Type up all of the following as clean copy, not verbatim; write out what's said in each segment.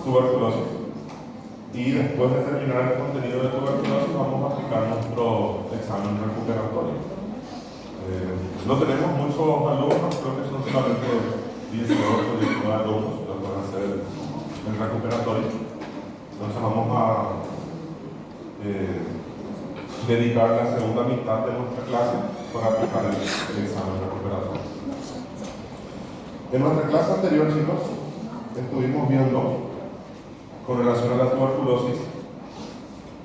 tuberculosis. Y después de terminar el contenido de tuberculosis, vamos a aplicar nuestro examen recuperatorio. No tenemos muchos alumnos, creo que son solamente 18 o 19 alumnos los que van a hacer el recuperatorio. Entonces vamos a dedicar la segunda mitad de nuestra clase para aplicar el examen recuperatorio. En nuestra clase anterior, chicos, estuvimos viendo con relación a la tuberculosis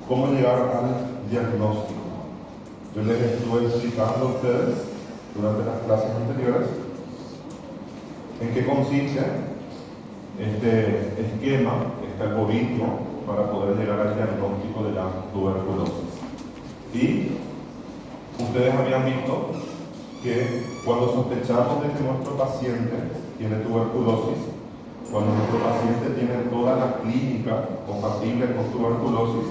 cómo llegar al diagnóstico. Yo les estuve explicando a ustedes durante las clases anteriores en qué consiste este esquema, este algoritmo para poder llegar al diagnóstico de la tuberculosis. Y ustedes habían visto que cuando sospechamos de que nuestro paciente tiene tuberculosis, cuando nuestro paciente tiene toda la clínica compatible con tuberculosis,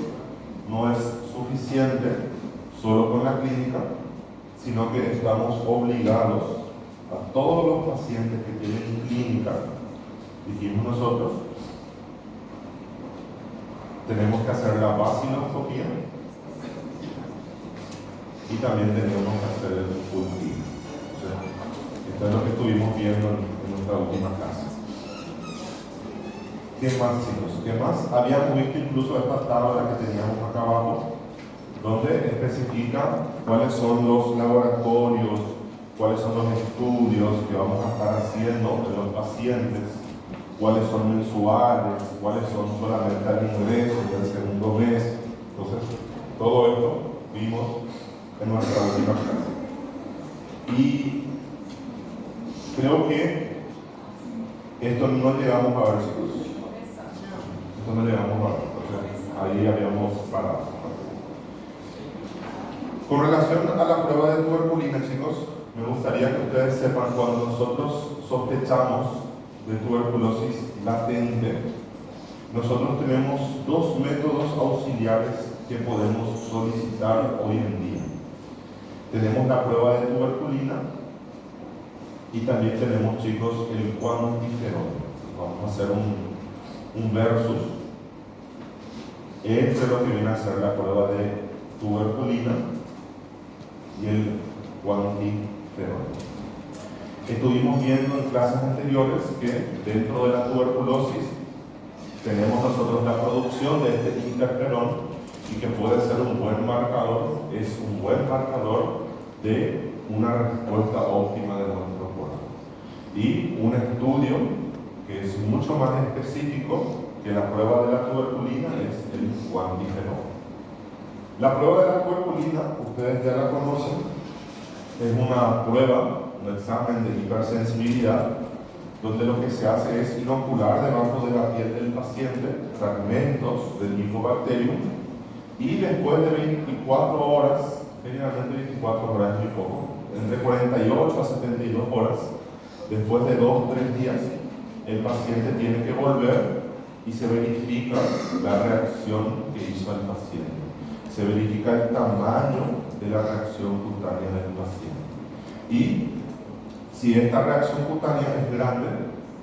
no es suficiente solo con la clínica, sino que estamos obligados a todos los pacientes que tienen clínica, dijimos nosotros, tenemos que hacer la vaciloscopía y también tenemos que hacer el cultivo. O sea, esto es lo que estuvimos viendo en nuestra última clase. ¿Qué más, chicos? ¿Qué más? Habíamos visto incluso esta tabla que teníamos acá abajo, donde especifica cuáles son los laboratorios, cuáles son los estudios que vamos a estar haciendo de los pacientes, cuáles son mensuales, cuáles son solamente al ingreso del segundo mes. Entonces, todo esto vimos en nuestra última clase. Y creo que esto no llegamos a ver, chicos. Esto no llegamos a ver. O sea, ahí habíamos parado. Con relación a la prueba de tuberculina, chicos, me gustaría que ustedes sepan, cuando nosotros sospechamos de tuberculosis latente, nosotros tenemos dos métodos auxiliares que podemos solicitar hoy en día. Tenemos la prueba de tuberculina y también tenemos, chicos, el cuantiferol. Vamos a hacer un versus entre lo que viene a ser la prueba de tuberculina y el cuantiferol. Estuvimos viendo en clases anteriores que dentro de la tuberculosis tenemos nosotros la producción de este interferón y que puede ser un buen marcador, es un buen marcador de una respuesta óptima de nuestro cuerpo. Y un estudio que es mucho más específico que la prueba de la tuberculina es el cuantiferol. La prueba de la tuberculina, ustedes ya la conocen, es una prueba, un examen de hipersensibilidad, donde lo que se hace es inocular debajo de la piel del paciente fragmentos del Mycobacterium y después de 24 horas, generalmente 24 horas y poco, entre 48 a 72 horas, después de 2 o 3 días, el paciente tiene que volver y se verifica la reacción que hizo el paciente. Se verifica el tamaño de la reacción cutánea del paciente. Y si esta reacción cutánea es grande,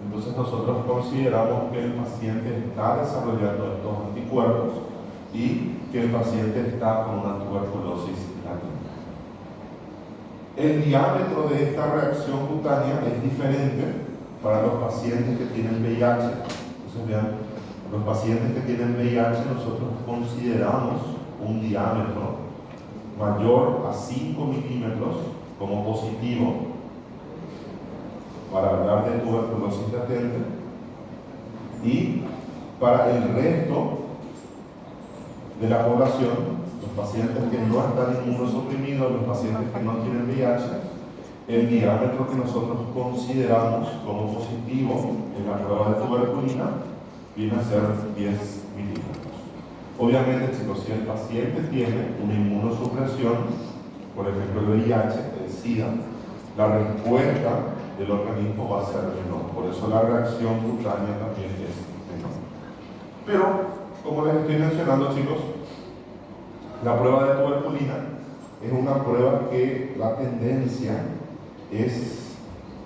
entonces nosotros consideramos que el paciente está desarrollando estos anticuerpos y que el paciente está con una tuberculosis latente. El diámetro de esta reacción cutánea es diferente para los pacientes que tienen VIH. Entonces, vean, los pacientes que tienen VIH nosotros consideramos un diámetro mayor a 5 milímetros como positivo para hablar de tuberculosis latente, y para el resto de la población, los pacientes que no están inmunosuprimidos, los pacientes que no tienen VIH, el diámetro que nosotros consideramos como positivo en la prueba de tuberculina viene a ser 10 milímetros. Obviamente, chicos, si el paciente tiene una inmunosupresión, por ejemplo el VIH, el SIDA, la respuesta del organismo va a ser menor. Por eso la reacción cutánea también es menor. Pero, como les estoy mencionando, chicos, la prueba de tuberculina es una prueba que la tendencia es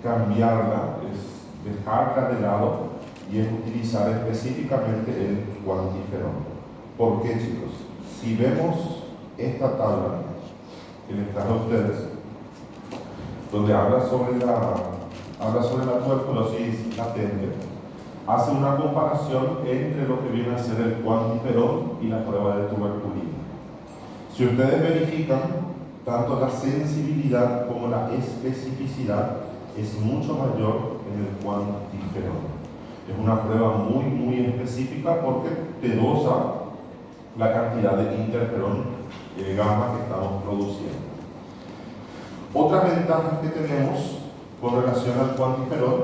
cambiarla, es dejarla de lado y es utilizar específicamente el cuantiferón. ¿Por qué, chicos? Si vemos esta tabla que les traje a ustedes, donde habla sobre la tuberculosis latente, hace una comparación entre lo que viene a ser el cuantiferón y la prueba de tuberculina. Si ustedes verifican, tanto la sensibilidad como la especificidad es mucho mayor en el cuantiferón. Es una prueba muy específica porque te dosa la cantidad de interferón gamma que estamos produciendo. Otras ventajas que tenemos con relación al cuantiferón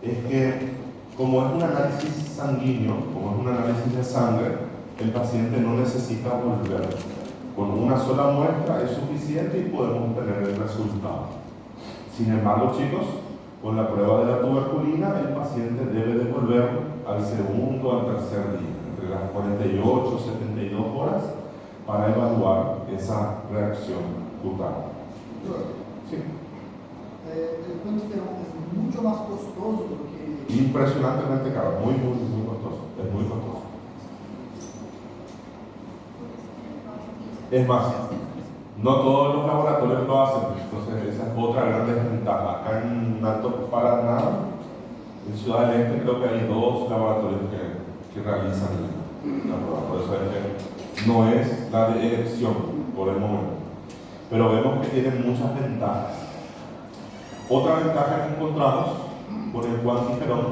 es que, como es un análisis sanguíneo, como es un análisis de sangre, el paciente no necesita volver. Con una sola muestra es suficiente y podemos obtener el resultado. Sin embargo, chicos, con la prueba de la tuberculina, el paciente debe de volver al segundo o al tercer día, entre las 48 y 72 horas, para evaluar esa reacción cutánea. Sí. El cuantiferón es mucho más costoso que... Impresionantemente caro, muy costoso, es muy costoso. Es más, no todos los laboratorios lo hacen, entonces esa es otra gran desventaja. Acá en Alto Paraná, en Ciudad del Este, creo que hay 2 laboratorios que realizan la prueba, por eso es que no es la de elección por el momento. Pero vemos que tiene muchas ventajas. Otra ventaja que encontramos con el cuantiferón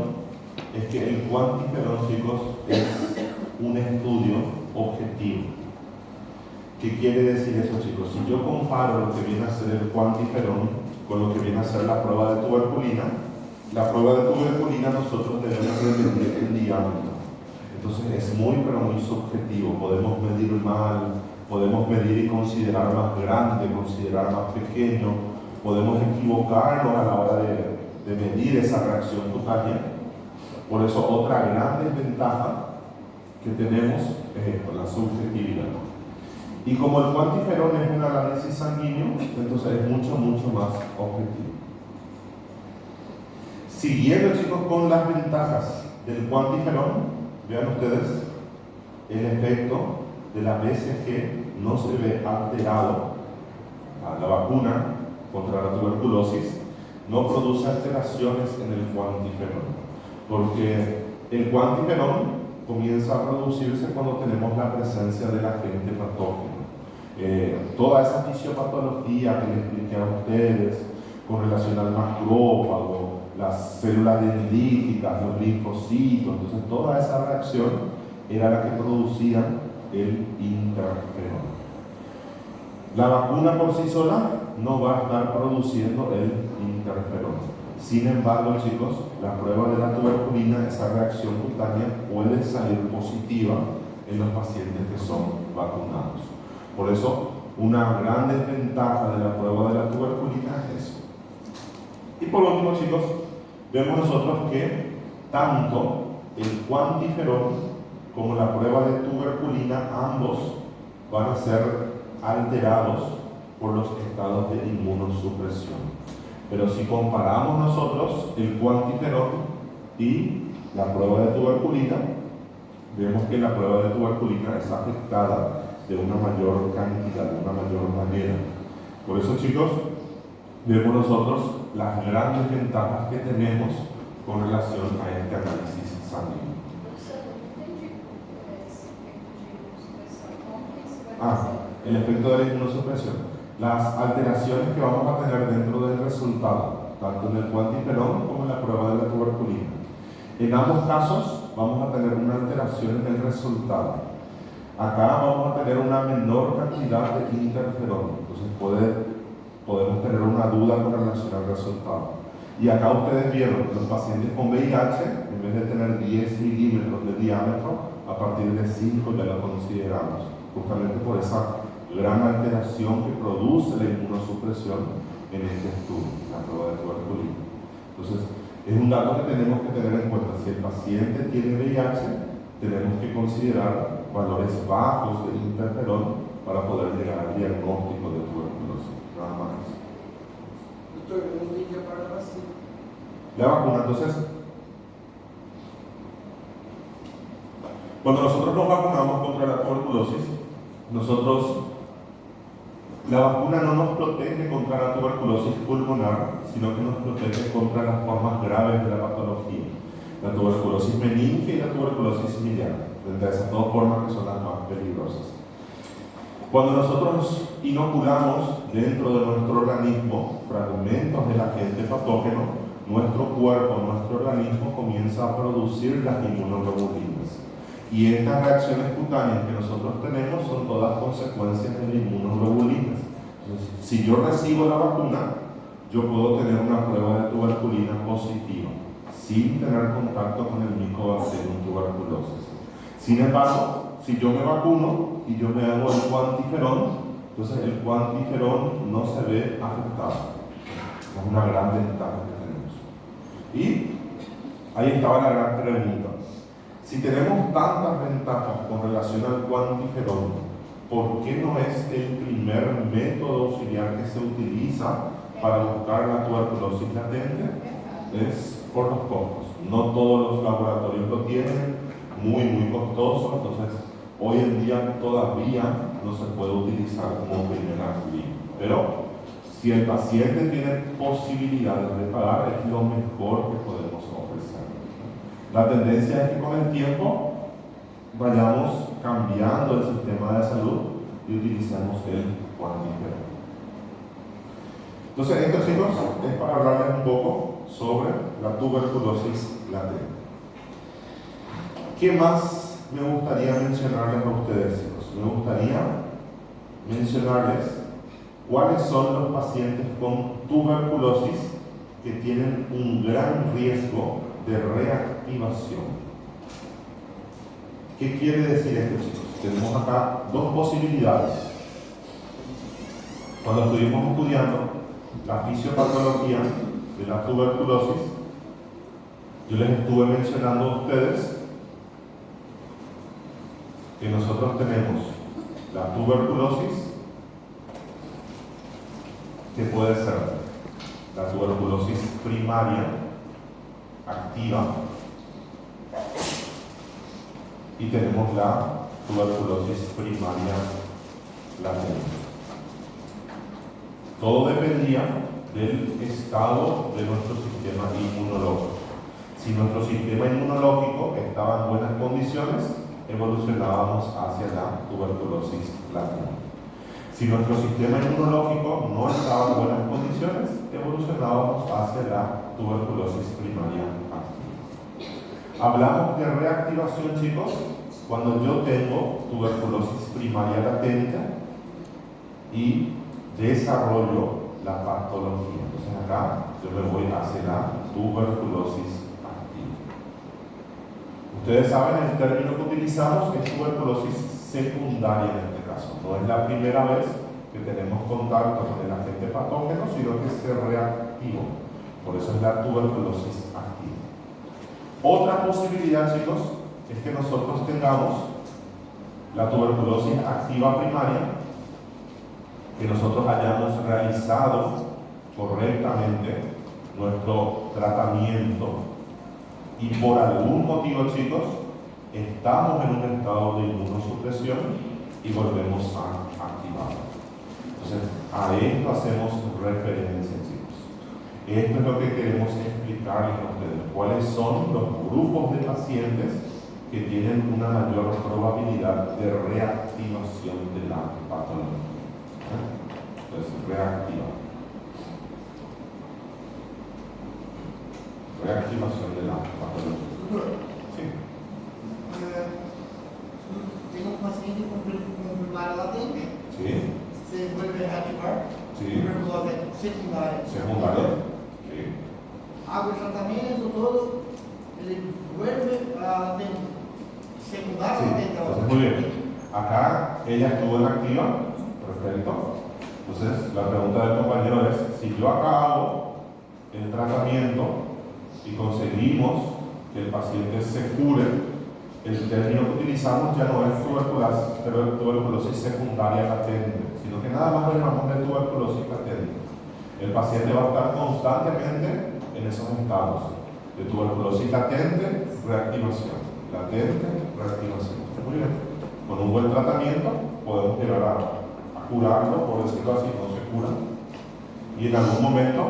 es que el cuantiferón, chicos, es un estudio objetivo. ¿Qué quiere decir eso, chicos? Si yo comparo lo que viene a ser el cuantiferón con lo que viene a ser la prueba de tuberculina, la prueba de tuberculina nosotros debemos medir el diámetro. Entonces es muy subjetivo. Podemos medir mal, podemos medir y considerar más grande, considerar más pequeño, podemos equivocarnos a la hora de medir esa reacción cutánea. Por eso otra gran desventaja que tenemos es esto, la subjetividad. Y como el cuantiferón es un análisis sanguíneo, entonces es mucho más objetivo. Siguiendo, chicos, con las ventajas del cuantiferón, vean ustedes el efecto de la BCG no se ve alterado. La vacuna contra la tuberculosis no produce alteraciones en el cuantiferón, porque el cuantiferón comienza a producirse cuando tenemos la presencia del agente patógeno. Toda esa fisiopatología que les expliqué a ustedes con relación al macrófago, las células dendríticas, los linfocitos, entonces toda esa reacción era la que producía el interferón. La vacuna por sí sola no va a estar produciendo el interferón. Sin embargo, chicos, la prueba de la tuberculina, esa reacción cutánea puede salir positiva en los pacientes que son vacunados. Por eso, una gran desventaja de la prueba de la tuberculina es eso. Y por último, chicos, vemos nosotros que tanto el cuantiferón como la prueba de tuberculina, ambos van a ser alterados por los estados de inmunosupresión. Pero si comparamos nosotros el cuantiferón y la prueba de tuberculina, vemos que la prueba de tuberculina es afectada de una mayor cantidad, de una mayor manera. Por eso, chicos, vemos nosotros las grandes ventajas que tenemos con relación a este análisis sanguíneo. El efecto de la inmunosupresión. Las alteraciones que vamos a tener dentro del resultado, tanto en el cuantiferón como en la prueba de la tuberculina. En ambos casos vamos a tener una alteración en el resultado. Acá vamos a tener una menor cantidad de interferón, entonces podemos tener una duda con relación al resultado. Y acá ustedes vieron, los pacientes con VIH, en vez de tener 10 milímetros de diámetro, a partir de 5 ya lo consideramos, justamente por esa gran alteración que produce la inmunosupresión en este estudio, la prueba de tuberculina. Entonces, es un dato que tenemos que tener en cuenta. Si el paciente tiene VIH, tenemos que considerar valores bajos de interferón para poder llegar al diagnóstico de tuberculosis. Nada más. Doctor, yo no tenía para la vacuna. La vacuna, entonces, Cuando nosotros nos vacunamos contra la tuberculosis, la vacuna no nos protege contra la tuberculosis pulmonar, sino que nos protege contra las formas graves de la patología. La tuberculosis meningia y la tuberculosis miliar, entre esas dos formas que son las más peligrosas. Cuando nosotros inoculamos dentro de nuestro organismo fragmentos del agente patógeno, nuestro cuerpo, nuestro organismo comienza a producir las inmunoglobulinas. Y estas reacciones cutáneas que nosotros tenemos son todas consecuencias de las inmunoglobulinas. Entonces, si yo recibo la vacuna, yo puedo tener una prueba de tuberculina positiva, sin tener contacto con el Mycobacterium tuberculosis. Sin embargo, si yo me vacuno y yo me hago el cuantiferón, entonces el cuantiferón no se ve afectado. Es una gran ventaja que tenemos. Y ahí estaba la gran pregunta. Si tenemos tantas ventajas con relación al cuantiferón, ¿por qué no es el primer método auxiliar que se utiliza para buscar la tuberculosis latente? Es por los costos. No todos los laboratorios lo tienen, muy costoso, entonces hoy en día todavía no se puede utilizar como primera vía. Pero si el paciente tiene posibilidades de pagar, es lo mejor que podemos ofrecer. La tendencia es que con el tiempo vayamos cambiando el sistema de salud y utilicemos el cuantiferón. Entonces, esto, chicos, es para hablarles un poco sobre la tuberculosis latente. ¿Qué más me gustaría mencionarles a ustedes, chicos? Me gustaría mencionarles cuáles son los pacientes con tuberculosis que tienen un gran riesgo de reactivación. ¿Qué quiere decir esto, chicos? Tenemos acá dos posibilidades. Cuando estuvimos estudiando la fisiopatología de la tuberculosis, yo les estuve mencionando a ustedes que nosotros tenemos la tuberculosis, que puede ser la tuberculosis primaria activa, y tenemos la tuberculosis primaria latente. Todo dependía del estado de nuestro sistema inmunológico. Si nuestro sistema inmunológico estaba en buenas condiciones, evolucionábamos hacia la tuberculosis latente. Si nuestro sistema inmunológico no estaba en buenas condiciones, evolucionábamos hacia la tuberculosis primaria activa. Hablamos de reactivación, chicos, cuando yo tengo tuberculosis primaria latente y desarrollo la patología. Entonces acá yo me voy hacia la tuberculosis activa. Ustedes saben, el término que utilizamos es tuberculosis secundaria en este caso. No es la primera vez que tenemos contacto con el agente patógeno, sino que se reactivó. Por eso es la tuberculosis activa. Otra posibilidad, chicos, es que nosotros tengamos la tuberculosis activa primaria, que nosotros hayamos realizado correctamente nuestro tratamiento y por algún motivo, chicos, estamos en un estado de inmunosupresión y volvemos a activarlo. Entonces, a esto hacemos referencia, chicos. Esto es lo que queremos explicarles a ustedes. ¿Cuáles son los grupos de pacientes que tienen una mayor probabilidad de reactivación de la patología? Entonces, reactivación de la patología. Sí. Tengo un paciente con primaria latente. Sí. Se vuelve a reactivar. Sí. Tuberculose secundaria. Secundaria. Sí. Hago el tratamiento, todo. Ele vuelve a latente. Secundaria Sí. latente. Entonces, muy bien. Acá ella estuvo en activa. Perfecto. Entonces, la pregunta del compañero es, si yo acá hago el tratamiento y conseguimos que el paciente se cure, el término que utilizamos ya no es tuberculosis secundaria latente, sino que nada más lo llamamos de tuberculosis latente. El paciente va a estar constantemente en esos estados de tuberculosis latente, reactivación, latente, reactivación. Muy bien. Con un buen tratamiento podemos llegar a curarlo, por decirlo así, no se cura. Y en algún momento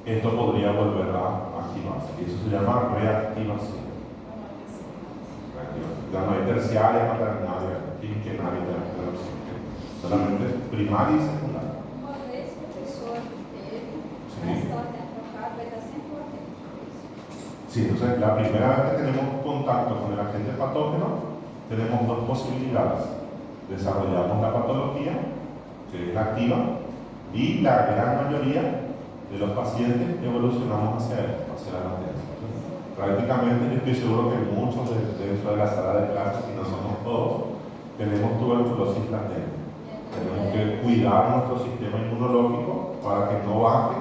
esto podría volver a activarse. Y eso se llama reactivación. Ya no hay terciaria, cuaternaria, quinquenaria, solamente primaria y secundaria. Uma vez que a pessoa teve, Sí. mas ela tem trocado, vai estar sempre latente. Sí, entonces la primera vez que tenemos contacto con el agente patógeno, tenemos dos posibilidades. Desarrollamos la patología, que es activa, y la gran mayoría de los pacientes evolucionamos hacia la latencia. Prácticamente yo estoy seguro que muchos dentro de la sala de clases, si no somos todos, tenemos tuberculosis latente. Tenemos que cuidar nuestro sistema inmunológico para que no baje,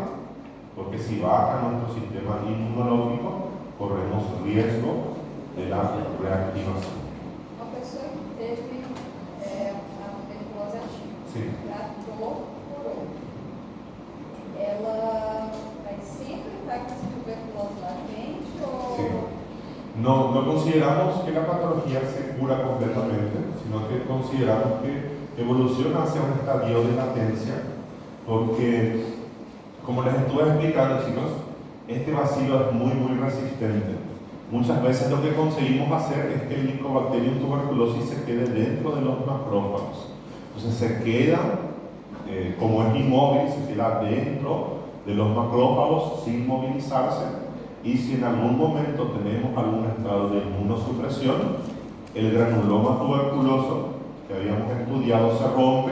porque si baja nuestro sistema inmunológico, corremos riesgo de la reactivación. Uma pessoa que teve a tuberculose ativa, Sí. tratou, curou, ela vai sempre estar com essa tuberculose latente ou... Sí. No consideramos que la patología se cura completamente, sino que consideramos que evoluciona hacia un estadio de latencia, porque, como les estuve explicando, chicos, este bacilo es muy resistente. Muchas veces lo que conseguimos hacer es que el Mycobacterium tuberculosis se quede dentro de los macrófagos. Entonces se queda, como es inmóvil, se queda dentro de los macrófagos sin movilizarse, y si en algún momento tenemos algún estado de inmunosupresión, el granuloma tuberculoso que habíamos estudiado se rompe,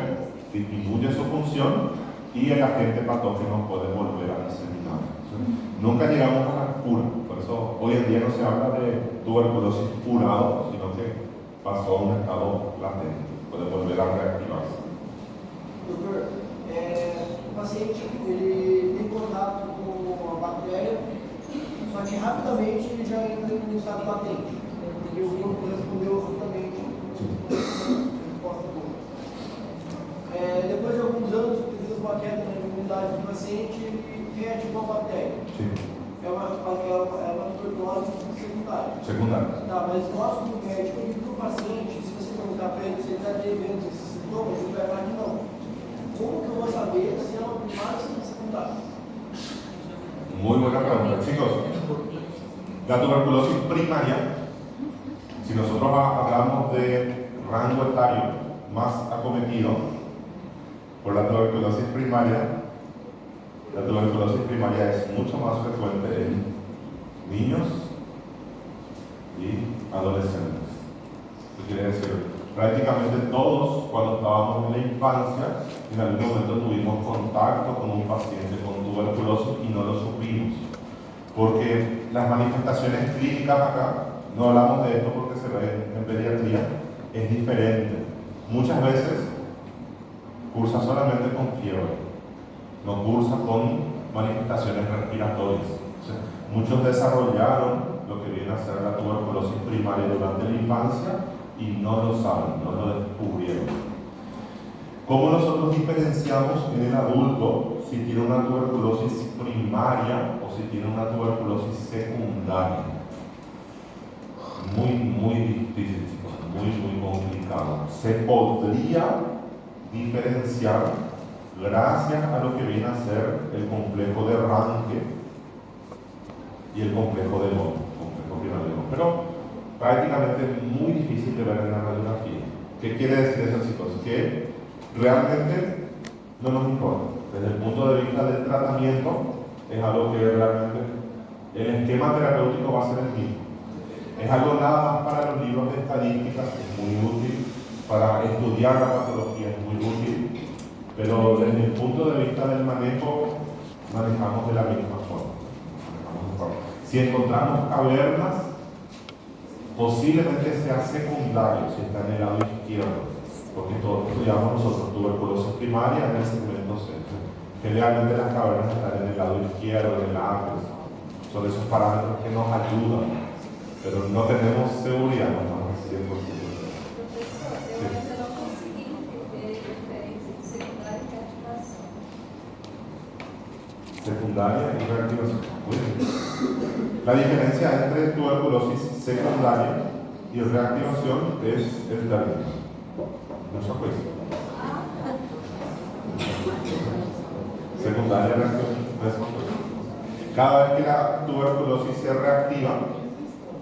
disminuye su función y el agente patógeno puede volver a diseminar. Nunca llegamos a la cura, por eso hoy en día no se habla de tuberculosis curado, sino que pasó a un estado latente, puede volver a reactivarse. Doutor, o paciente ele tem contato com a bactéria, só que rapidamente ele já entra em estado latente, porque o corpo respondeu absolutamente a resposta boa. Depois de alguns anos, devido a uma queda na imunidade do paciente, ele reativou a bactéria. Sim. É uma tuberculose secundária. Secundária. Tá, mas nós, como médico, e para o paciente, se você perguntar para ele se ele está tendo esses sintomas, ele vai falar que não. Como que eu vou saber se é uma primária ou se é uma secundária? Muy buena pregunta, chicos. La tuberculosis primaria, si nosotros hablamos de rango etario más acometido por la tuberculosis primaria es mucho más frecuente en niños y adolescentes. ¿Qué quiere decir? Prácticamente todos, cuando estábamos en la infancia, en algún momento tuvimos contacto con un paciente con tuberculosis y no lo supimos. Porque las manifestaciones clínicas acá, no hablamos de esto porque se ve en pediatría, es diferente. Muchas veces cursa solamente con fiebre, no cursa con manifestaciones respiratorias. O sea, muchos desarrollaron lo que viene a ser la tuberculosis primaria durante la infancia y no lo saben, no lo descubrieron. ¿Cómo nosotros diferenciamos en el adulto si tiene una tuberculosis primaria o si tiene una tuberculosis secundaria? Muy difícil, chicos, muy complicado. Se podría diferenciar gracias a lo que viene a ser el complejo de Ranke y el complejo de Lon, complejo primario. Pero prácticamente es muy difícil de ver en la radiografía. ¿Qué quiere decir eso, chicos? Que realmente no nos importa. Desde el punto de vista del tratamiento, es algo que realmente el esquema terapéutico va a ser el mismo. Es algo nada más para los libros de estadísticas, es muy útil, para estudiar la patología es muy útil, pero desde el punto de vista del manejo, manejamos de la misma forma. Si encontramos cavernas, posiblemente sea secundario si está en el lado izquierdo, porque todos estudiamos nosotros tuberculosis primaria en el segmento C. Generalmente las cavernas están en el lado izquierdo, en el ángulo. Son esos parámetros que nos ayudan, pero no tenemos seguridad, no estamos 100%. Professor, eu ainda não consegui entender a diferença de secundária e reativação. Secundaria y reactivación. Muy bien. La diferencia entre tuberculosis secundaria y reactivación es el término. Mucho juicio. Secundaria reactivación. Cada vez que la tuberculosis se reactiva,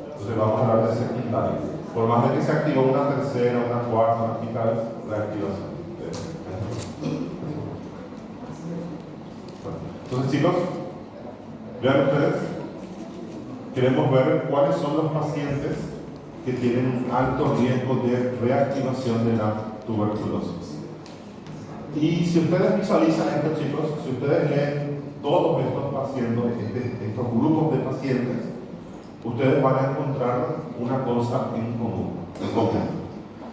entonces vamos a hablar de secundaria. Por más de que se activó una tercera, una cuarta, una quinta vez, reactivación. Entonces, chicos, vean ustedes, queremos ver cuáles son los pacientes que tienen un alto riesgo de reactivación de la tuberculosis. Y si ustedes visualizan esto, chicos, si ustedes leen todos estos pacientes, estos grupos de pacientes, ustedes van a encontrar una cosa en común.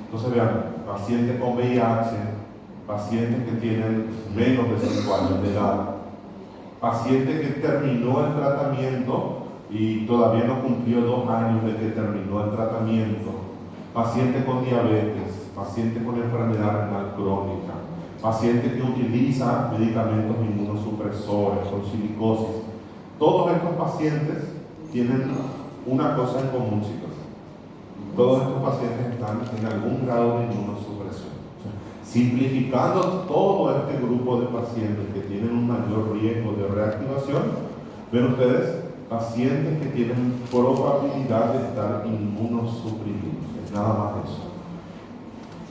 Entonces vean, pacientes con VIH, pacientes que tienen menos de 5 años de edad, paciente que terminó el tratamiento y todavía no cumplió 2 años de que terminó el tratamiento, paciente con diabetes, paciente con enfermedad renal crónica, paciente que utiliza medicamentos inmunosupresores, con silicosis. Todos estos pacientes tienen una cosa en común, chicos. Todos estos pacientes están en algún grado de inmunosupresión. Simplificando todo este grupo de pacientes que tienen un mayor riesgo de reactivación, ven ustedes pacientes que tienen probabilidad de estar inmunosuprimidos. Es nada más eso.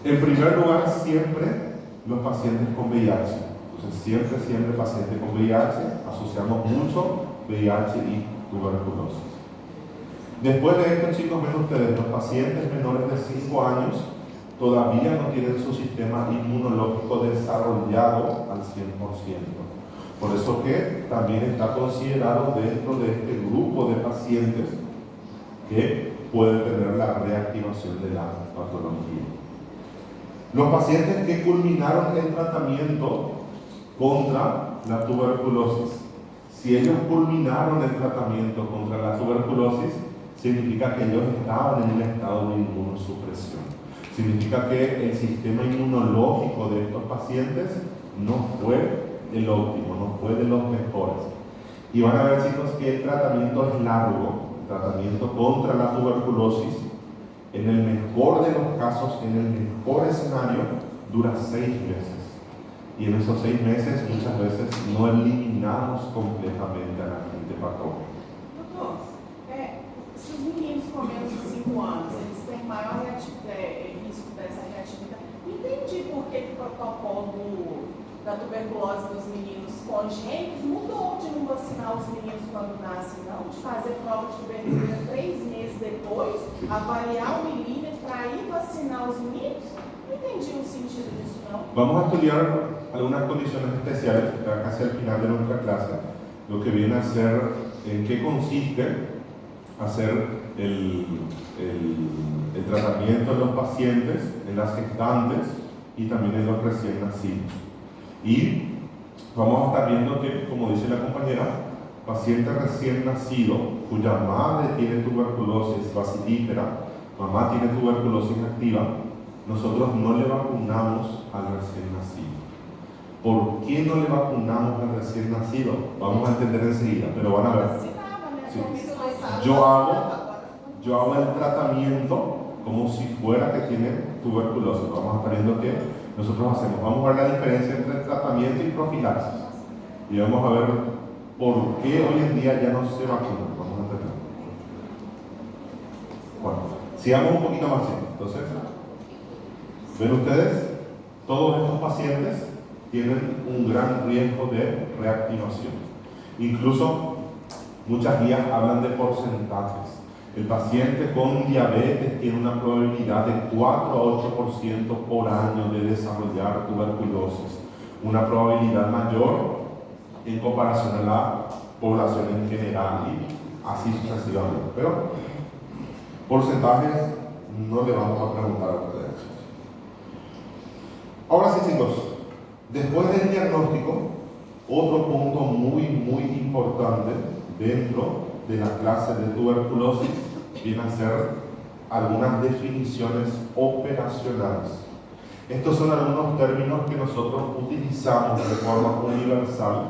En primer lugar, siempre los pacientes con VIH. Entonces, siempre pacientes con VIH, asociamos mucho VIH y tuberculosis. Después de esto, chicos, ven ustedes, los pacientes menores de 5 años todavía no tienen su sistema inmunológico desarrollado al 100%. Por eso que también está considerado dentro de este grupo de pacientes que pueden tener la reactivación de la patología. Los pacientes que culminaron el tratamiento contra la tuberculosis, si ellos culminaron el tratamiento contra la tuberculosis, significa que ellos estaban en un estado de inmunosupresión. Significa que el sistema inmunológico de estos pacientes no fue el óptimo, no fue de los mejores. Y van a ver, chicos, que el tratamiento es largo. El tratamiento contra la tuberculosis, en el mejor de los casos, en el mejor escenario, dura 6 meses. Y en esos 6 meses muchas veces no eliminamos completamente a la gente patógena. Doutor, se os meninos com menos de 5 anos, eles têm maior risco dessa reatividade, entendi por que o protocolo da tuberculose dos meninos congênitos mudou de não vacinar os meninos quando nascem, não, de fazer prova de tuberculose 3 meses depois, avaliar o milímetro para ir vacinar os meninos. No entendi o sentido disso, não. Vamos a estudiar algunas condiciones especiales, está casi al final de nuestra clase, lo que viene a ser en qué consiste hacer el tratamiento en los pacientes, en las gestantes y también en los recién nacidos. Y vamos a estar viendo que, como dice la compañera, paciente recién nacido cuya madre tiene tuberculosis basitífera, mamá tiene tuberculosis activa, nosotros no le vacunamos al recién nacido. ¿Por qué no le vacunamos al recién nacido? Vamos a entender enseguida, pero van a ver. Sí. Yo hago el tratamiento como si fuera que tiene tuberculosis. Vamos a estar viendo que nosotros hacemos. Vamos a ver la diferencia entre tratamiento y profilaxis. Y vamos a ver por qué hoy en día ya no se vacuna. Vamos a entender. Bueno, sigamos un poquito más. Entonces, ven ustedes, todos estos pacientes tienen un gran riesgo de reactivación. Incluso muchas guías hablan de porcentajes. El paciente con diabetes tiene una probabilidad de 4 a 8% por año de desarrollar tuberculosis, una probabilidad mayor en comparación a la población en general y así sucesivamente. Pero porcentajes no le vamos a preguntar a ustedes. Ahora sí, chicos, después del diagnóstico, otro punto muy importante dentro de la clase de tuberculosis viene a ser algunas definiciones operacionales. Estos son algunos términos que nosotros utilizamos de forma universal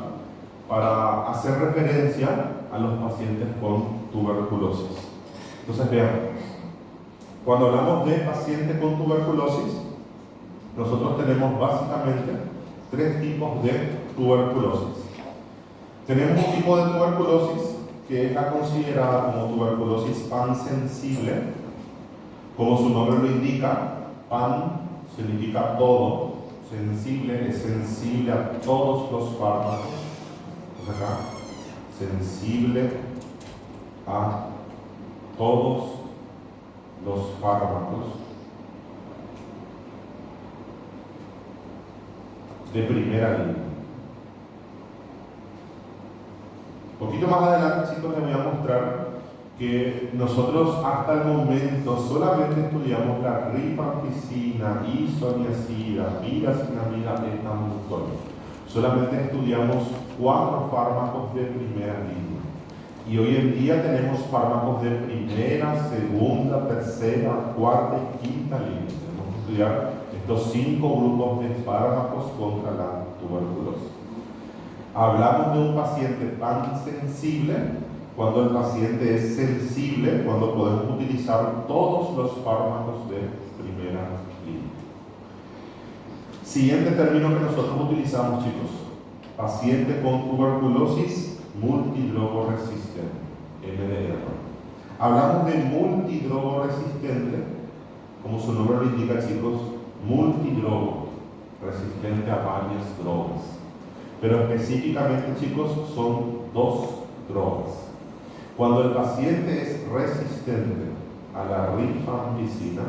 para hacer referencia a los pacientes con tuberculosis. Entonces vean, cuando hablamos de paciente con tuberculosis, nosotros tenemos básicamente 3 tipos de tuberculosis. Tenemos un tipo de tuberculosis que es la considerada como tuberculosis pansensible. Como su nombre lo indica, pan significa todo, sensible es sensible a todos los fármacos. Entonces acá, sensible a todos los fármacos de primera línea. Un poquito más adelante, chicos, les voy a mostrar que nosotros hasta el momento solamente estudiamos la rifampicina, isoniazida, piracinamida, etambutol. Solamente estudiamos 4 fármacos de primera línea. Y hoy en día tenemos fármacos de primera, segunda, tercera, cuarta y quinta línea. Tenemos que estudiar estos 5 grupos de fármacos contra la tuberculosis. Hablamos de un paciente pansensible cuando el paciente es sensible, cuando podemos utilizar todos los fármacos de primera línea. Siguiente término que nosotros utilizamos, chicos: paciente con tuberculosis multidrogo resistente, MDR. Hablamos de multidrogo resistente, como su nombre lo indica, chicos, multidrogo, resistente a varias drogas. Pero específicamente, chicos, son 2 drogas. Cuando el paciente es resistente a la rifampicina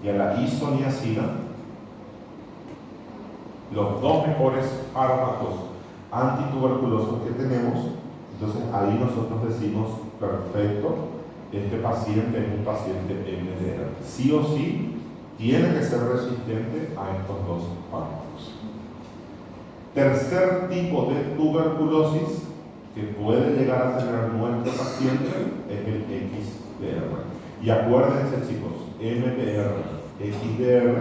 y a la isoniazida, los 2 mejores fármacos antituberculosos que tenemos, entonces ahí nosotros decimos, perfecto, este paciente es un paciente MDR. Sí o sí, tiene que ser resistente a estos 2 fármacos. Tercer tipo de tuberculosis que puede llegar a tener nuestro paciente es el XDR. Y acuérdense, chicos, MDR, XDR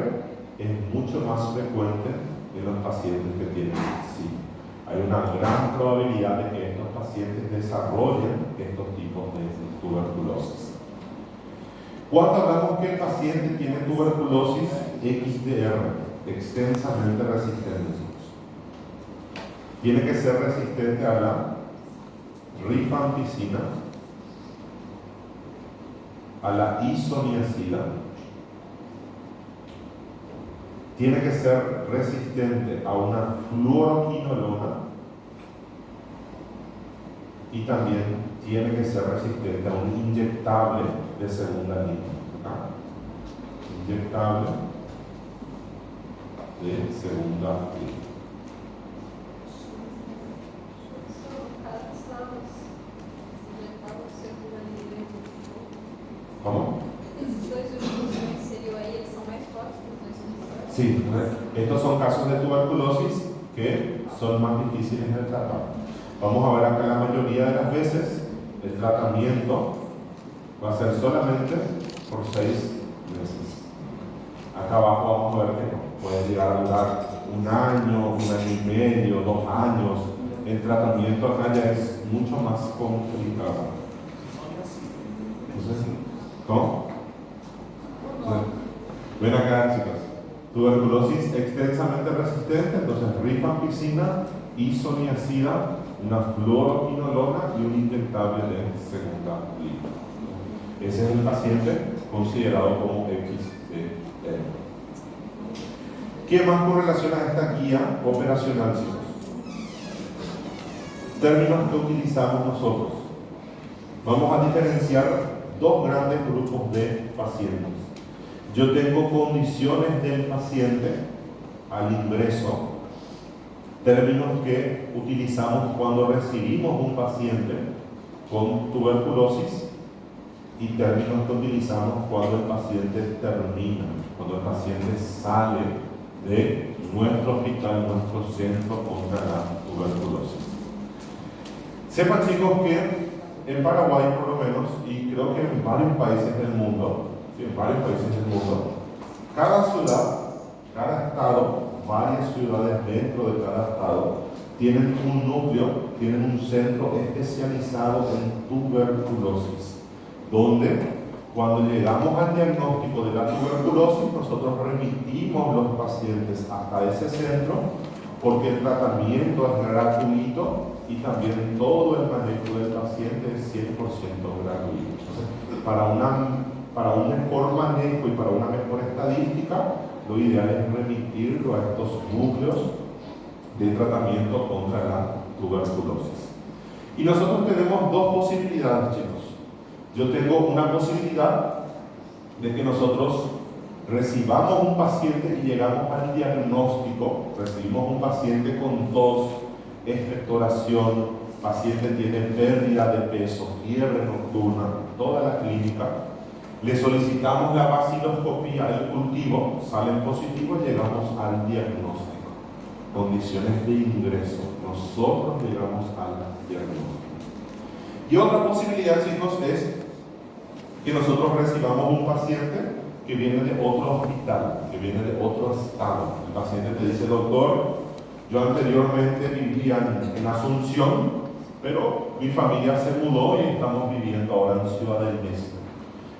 es mucho más frecuente en los pacientes que tienen SIDA. Hay una gran probabilidad de que estos pacientes desarrollen estos tipos de tuberculosis. Cuando hablamos que el paciente tiene tuberculosis XDR, extensamente resistente, tiene que ser resistente a la rifampicina, a la isoniazida, tiene que ser resistente a una fluoroquinolona y también tiene que ser resistente a un inyectable de segunda línea. Inyectable de segunda línea. ¿Cómo? Esses 2 últimos que seriam aí, eles são mais fortes que os 2 primeiros? Sí, estos son casos de tuberculosis que son más difíciles de tratar. Vamos a ver acá, la mayoría de las veces el tratamiento va a ser solamente por 6 meses. Acá abajo vamos a ver que puede llegar a durar 1 año, 1 año y medio, 2 años. El tratamiento acá ya es mucho más complicado. Entonces, ¿cómo? Ven acá, chicas. Tuberculosis extensamente resistente, entonces rifampicina, isoniazida, una fluoroquinolona y un inyectable de segunda línea. Ese es el paciente considerado como XDR. ¿Qué más correlaciona a esta guía operacional, chicos? Términos que utilizamos nosotros. Vamos a diferenciar 2 grandes grupos de pacientes. Yo tengo condiciones del paciente al ingreso, términos que utilizamos cuando recibimos un paciente con tuberculosis y términos que utilizamos cuando el paciente termina, cuando el paciente sale de nuestro hospital, nuestro centro contra la tuberculosis. Sepan, chicos, que en Paraguay, por lo menos, y creo que en varios países del mundo, cada ciudad, cada estado, varias ciudades dentro de cada estado, tienen un núcleo, tienen un centro especializado en tuberculosis, donde cuando llegamos al diagnóstico de la tuberculosis, nosotros remitimos los pacientes hasta ese centro, porque el tratamiento es gratuito y también todo el manejo del paciente es 100% gratuito. Entonces, para un mejor manejo y para una mejor estadística, lo ideal es remitirlo a estos núcleos de tratamiento contra la tuberculosis. Y nosotros tenemos dos posibilidades, chicos. Yo tengo una posibilidad de que nosotros recibamos un paciente y llegamos al diagnóstico, recibimos un paciente con tos, expectoración, paciente tiene pérdida de peso, fiebre nocturna, toda la clínica, le solicitamos la vaciloscopía, el cultivo, salen positivos, llegamos al diagnóstico, condiciones de ingreso, nosotros llegamos al diagnóstico. Y otra posibilidad, chicos, es que nosotros recibamos un paciente que viene de otro hospital, que viene de otro estado. El paciente te dice: doctor, yo anteriormente vivía en Asunción, pero mi familia se mudó y estamos viviendo ahora en Ciudad del Este.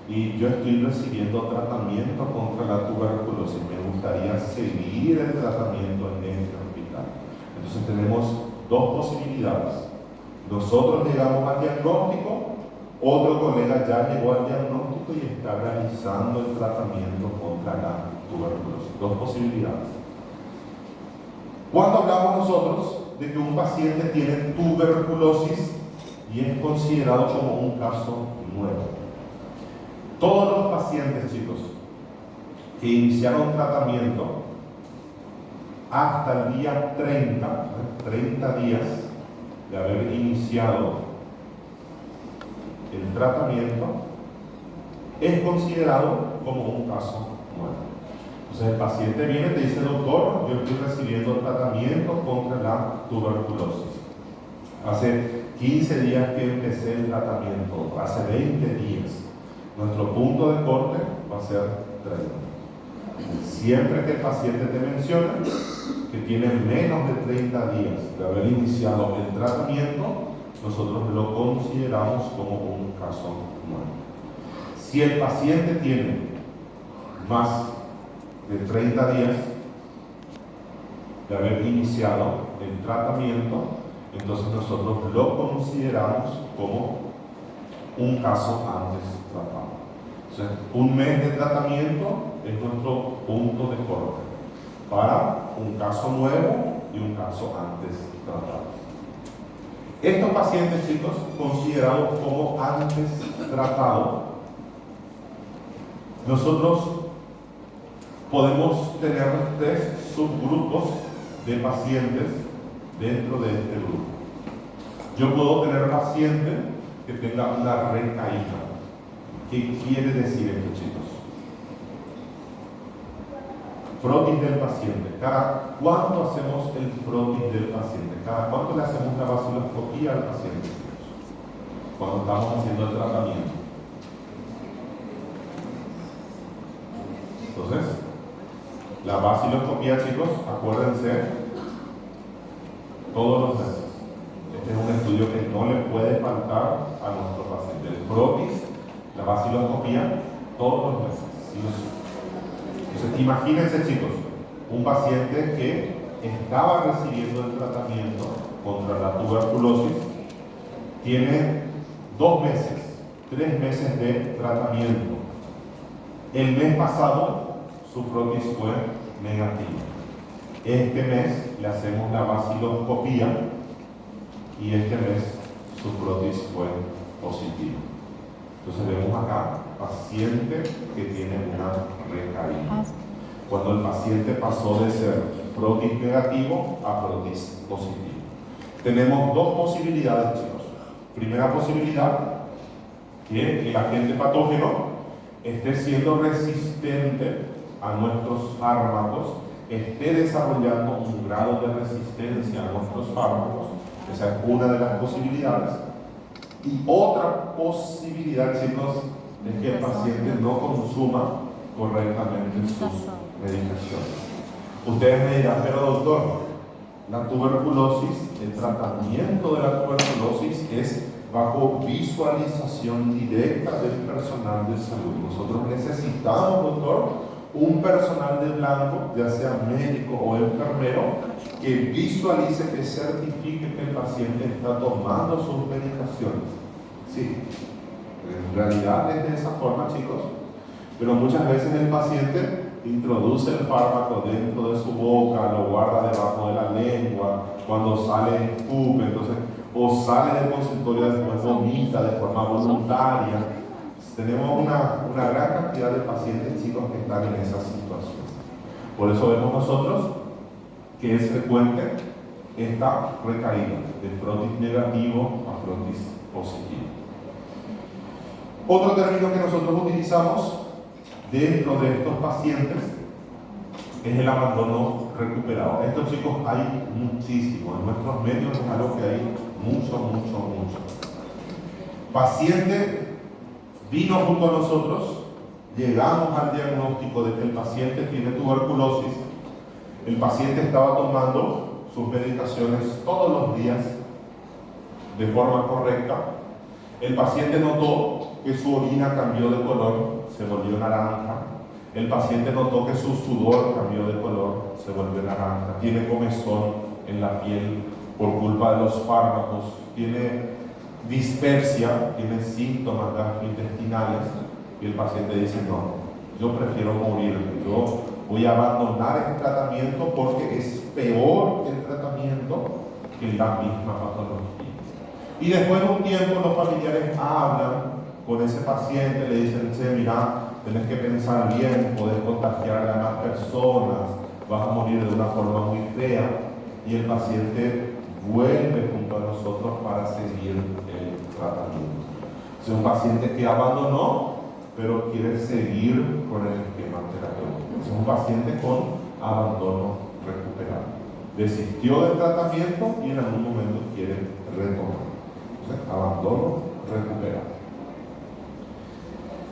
Y yo estoy recibiendo tratamiento contra la tuberculosis. Me gustaría seguir el tratamiento en este hospital. Entonces tenemos dos posibilidades. Nosotros llegamos al diagnóstico, otro colega ya llegó al diagnóstico y está realizando el tratamiento contra la tuberculosis. Dos posibilidades. Cuando hablamos nosotros de que un paciente tiene tuberculosis y es considerado como un caso nuevo, todos los pacientes, chicos, que iniciaron tratamiento hasta el día 30 días de haber iniciado el tratamiento, es considerado como un caso nuevo. Entonces el paciente viene y te dice: doctor, yo estoy recibiendo tratamiento contra la tuberculosis. Hace 15 días que empecé el tratamiento, hace 20 días. Nuestro punto de corte va a ser 30. Siempre que el paciente te mencione que tiene menos de 30 días de haber iniciado el tratamiento, nosotros lo consideramos como un caso nuevo. Si el paciente tiene más de 30 días de haber iniciado el tratamiento, entonces nosotros lo consideramos como un caso antes tratado. O sea, un mes de tratamiento es nuestro punto de corte para un caso nuevo y un caso antes tratado. Estos pacientes, chicos, considerados como antes tratados, nosotros podemos tener 3 subgrupos de pacientes dentro de este grupo. Yo puedo tener pacientes que tengan una recaída. ¿Qué quiere decir esto, chicos? Frotis del paciente. ¿Cada cuánto hacemos el frotis del paciente? ¿Cada cuánto le hacemos la vaciloscopía al paciente, chicos? Cuando estamos haciendo el tratamiento. Entonces, la vaciloscopía, chicos, acuérdense, todos los meses. Este es un estudio que no le puede faltar a nuestro paciente. El frotis, la vaciloscopía, todos los meses, ¿sí o sí? Entonces, imagínense, chicos, un paciente que estaba recibiendo el tratamiento contra la tuberculosis, tiene 2 meses, 3 meses de tratamiento. El mes pasado su frotis fue negativa. Este mes le hacemos la vaciloscopía y este mes su frotis fue positiva. Entonces vemos acá paciente que tiene una recaída. Cuando el paciente pasó de ser frotis negativo a frotis positivo. Tenemos 2 posibilidades, chicos. Primera posibilidad, que el agente patógeno esté siendo resistente a nuestros fármacos, esté desarrollando un grado de resistencia a nuestros fármacos. Esa es una de las posibilidades. Y otra posibilidad, chicos, es que el paciente no consuma correctamente sus medicaciones. Ustedes me dirán: pero doctor, la tuberculosis, el tratamiento de la tuberculosis es bajo visualización directa del personal de salud. Nosotros necesitamos, doctor, un personal de blanco, ya sea médico o enfermero, que visualice, que certifique que el paciente está tomando sus medicaciones. Sí, en realidad es de esa forma, chicos, pero muchas veces el paciente introduce el fármaco dentro de su boca, lo guarda debajo de la lengua, cuando sale escupe, entonces, o sale del consultorio y después vomita de forma voluntaria. Tenemos una gran cantidad de pacientes, chicos, que están en esa situación. Por eso vemos nosotros que es frecuente esta recaída de frotis negativo a frotis positivo. Otro término que nosotros utilizamos dentro de estos pacientes es el abandono recuperado. Estos, chicos, hay muchísimo. En nuestros medios es algo que hay mucho. Paciente vino junto a nosotros, llegamos al diagnóstico de que el paciente tiene tuberculosis. El paciente estaba tomando sus medicaciones todos los días de forma correcta. El paciente notó que su orina cambió de color, se volvió naranja. El paciente notó que su sudor cambió de color, se volvió naranja. Tiene comezón en la piel por culpa de los fármacos. Tiene dispepsia, tiene síntomas gastrointestinales. Y el paciente dice, no, yo prefiero morirme. Yo voy a abandonar este tratamiento porque es peor el tratamiento que la misma patología. Y después de un tiempo los familiares hablan con ese paciente, le dicen, che, mira, tenés que pensar bien, podés contagiar a más personas, vas a morir de una forma muy fea. Y el paciente vuelve junto a nosotros para seguir el tratamiento. Es un paciente que abandonó, pero quiere seguir con el esquema terapéutico. Es un paciente con abandono recuperado. Desistió del tratamiento y en algún momento quiere retomar. Entonces, abandono recuperado.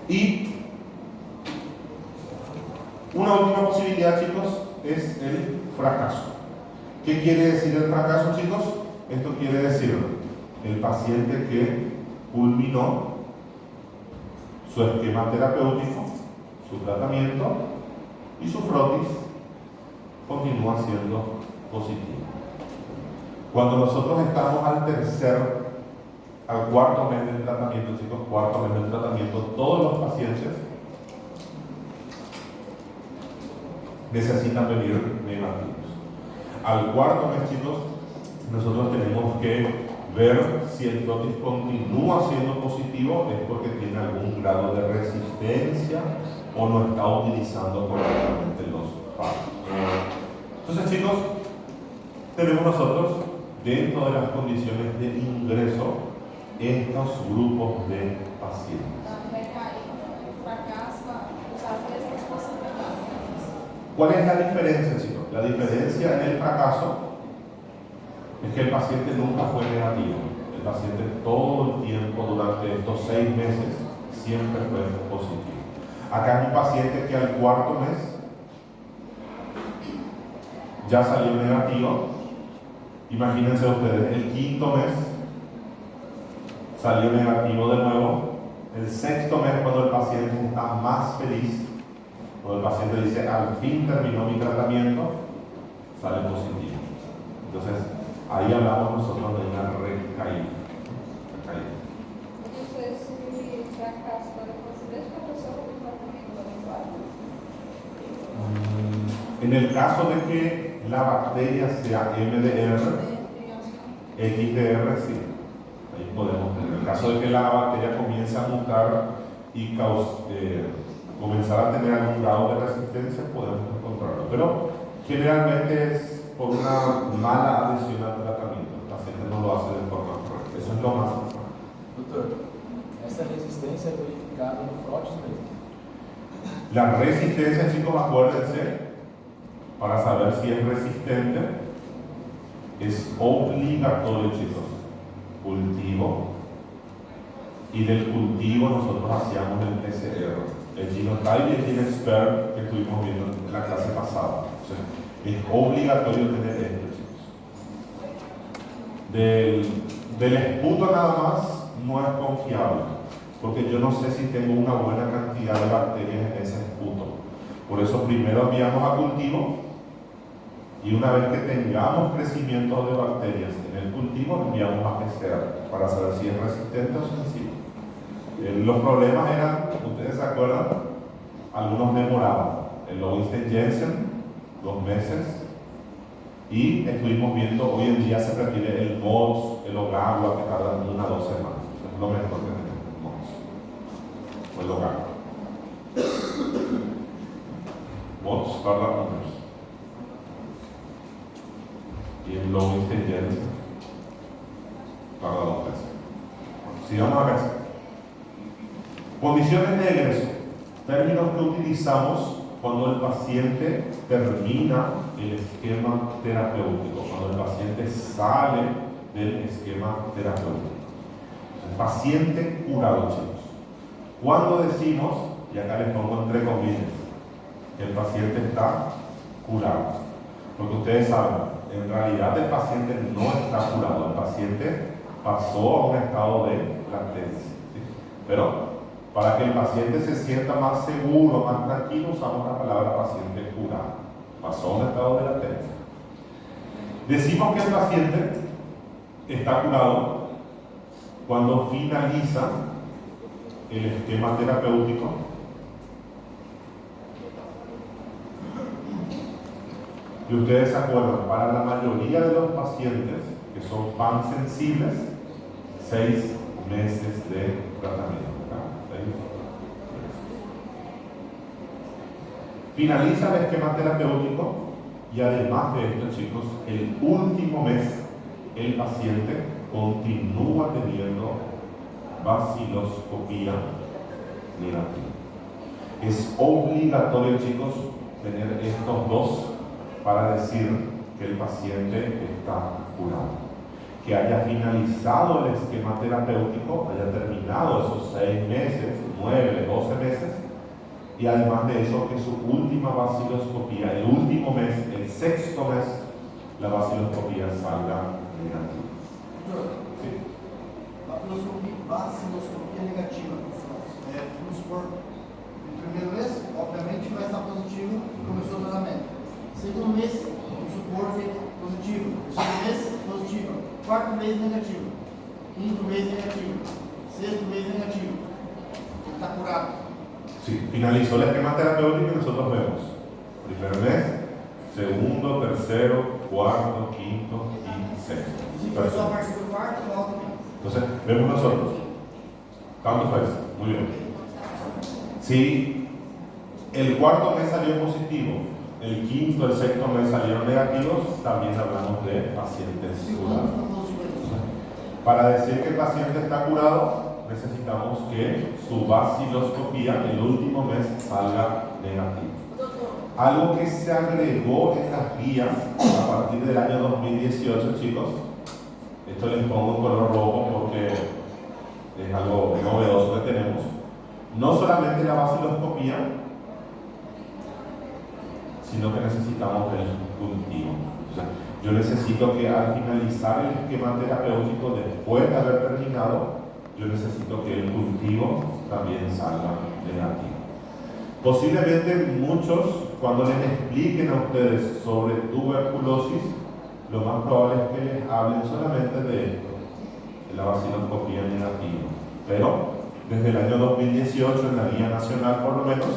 Y una última posibilidad, chicos, es el fracaso. ¿Qué quiere decir el fracaso, chicos? Esto quiere decir el paciente que culminó su esquema terapéutico, su tratamiento y su frotis continúa siendo positivo. Cuando nosotros estamos al cuarto mes del tratamiento, chicos, cuarto mes del tratamiento, todos los pacientes necesitan venir negativos. Al cuarto mes, chicos, nosotros tenemos que ver si el frotis continúa siendo positivo, es porque tiene algún grado de resistencia o no está utilizando correctamente los fármacos. Entonces, chicos, tenemos nosotros, dentro de las condiciones de ingreso, estos grupos de pacientes. ¿Cuál es la diferencia, chicos? La diferencia en el fracaso es que el paciente nunca fue negativo. El paciente todo el tiempo, durante estos 6 meses, siempre fue positivo. Acá hay un paciente que al cuarto mes ya salió negativo. Imagínense ustedes, el quinto mes salió negativo de nuevo. El sexto mes, cuando el paciente está más feliz, cuando el paciente dice, al fin terminó mi tratamiento, sale positivo. Entonces, ahí hablamos nosotros de una recaída. Isso, esse fracasso para você, desde que a pessoa tem tratamento adequado. En el caso de que la bacteria sea MDR, XDR, sí. Ahí podemos tener. En el caso de que la bacteria comience a mutar y comenzar a tener algún grado de resistencia, podemos encontrarlo. Pero generalmente es por una mala adhesión al tratamiento. El paciente no lo hace de forma correcta. Eso es lo más importante. Doutor, essa resistência é verificada no frotis mesmo. La resistencia, chicos, acuérdense, para saber si es resistente, es obligatorio, chicos, cultivo. Y del cultivo nosotros hacíamos el PCR, el genotype y el GeneXpert que estuvimos viendo en la clase pasada. O sea, es obligatorio tener esto, chicos. del esputo nada más no es confiable, porque yo no sé si tengo una buena cantidad de bacterias en ese esputo. Por eso primero enviamos a cultivo, y una vez que tengamos crecimiento de bacterias en el cultivo, enviamos a PCR para saber si es resistente o sensible. Los problemas eran, ustedes se acuerdan, algunos demoraban. El Lowenstein-Jensen, 2 meses, y estuvimos viendo, hoy en día se prefiere el MODS, el Ogawa, que tardan 1 a 2 semanas. Es lo mejor que tenemos, MODS, o el Ogawa. MODS tarda 1 mes. Y el Lowenstein-Jensen tarda 2 meses. Sigamos a casa. Condiciones de egreso. Términos que utilizamos cuando el paciente termina el esquema terapéutico, cuando el paciente sale del esquema terapéutico. El paciente curado, chicos. Cuando decimos, y acá les pongo entre comillas, que el paciente está curado, porque ustedes saben, en realidad el paciente no está curado, el paciente pasó a un estado de latencia, ¿sí? Pero para que el paciente se sienta más seguro, más tranquilo, usamos la palabra paciente curado. Pasó a un estado de latencia. Decimos que el paciente está curado cuando finaliza el esquema terapéutico y ustedes se acuerdan, para la mayoría de los pacientes que son pan sensibles, 6 meses de tratamiento. Finaliza el esquema terapéutico y además de esto, chicos, el último mes el paciente continúa teniendo baciloscopía negativa. Es obligatorio, chicos, tener estos dos para decir que el paciente está curado. Que haya finalizado el esquema terapéutico, haya terminado esos 6 meses, 9, 12 meses, y además de eso, que su última baciloscopía, el último mes, el 6º mes, la baciloscopía salga negativa. ¿Sí? Baciloscopia negativa. Vamos supor, no primeiro mês, obviamente, vai estar positivo e começou o tratamento. Segundo mês, vamos supor que positivo. Terceiro mês, positivo. Quarto mês, negativo. Quinto mês, negativo. Sexto mês, negativo. Ele está curado. Sí, finalizó el esquema terapéutico y nosotros vemos primer mes, segundo, tercero, cuarto, quinto y sexto. Se for só a partir do quarto, volta. Entonces, vemos nosotros. ¿Cuánto fue eso? Muy bien. Si el cuarto mes salió positivo, el quinto, el sexto mes salieron negativos, también hablamos de pacientes curados. Para decir que el paciente está curado, necesitamos que su baciloscopía el último mes salga negativa. Algo que se agregó en las guías a partir del año 2018, chicos, esto les pongo en color rojo porque es algo novedoso que tenemos. No solamente la baciloscopía, sino que necesitamos el cultivo. O sea, yo necesito que al finalizar el esquema terapéutico, después de haber terminado, yo necesito que el cultivo también salga negativo. Posiblemente muchos, cuando les expliquen a ustedes sobre tuberculosis, lo más probable es que les hablen solamente de esto, de la baciloscopía negativa. Pero desde el año 2018, en la Guía Nacional por lo menos,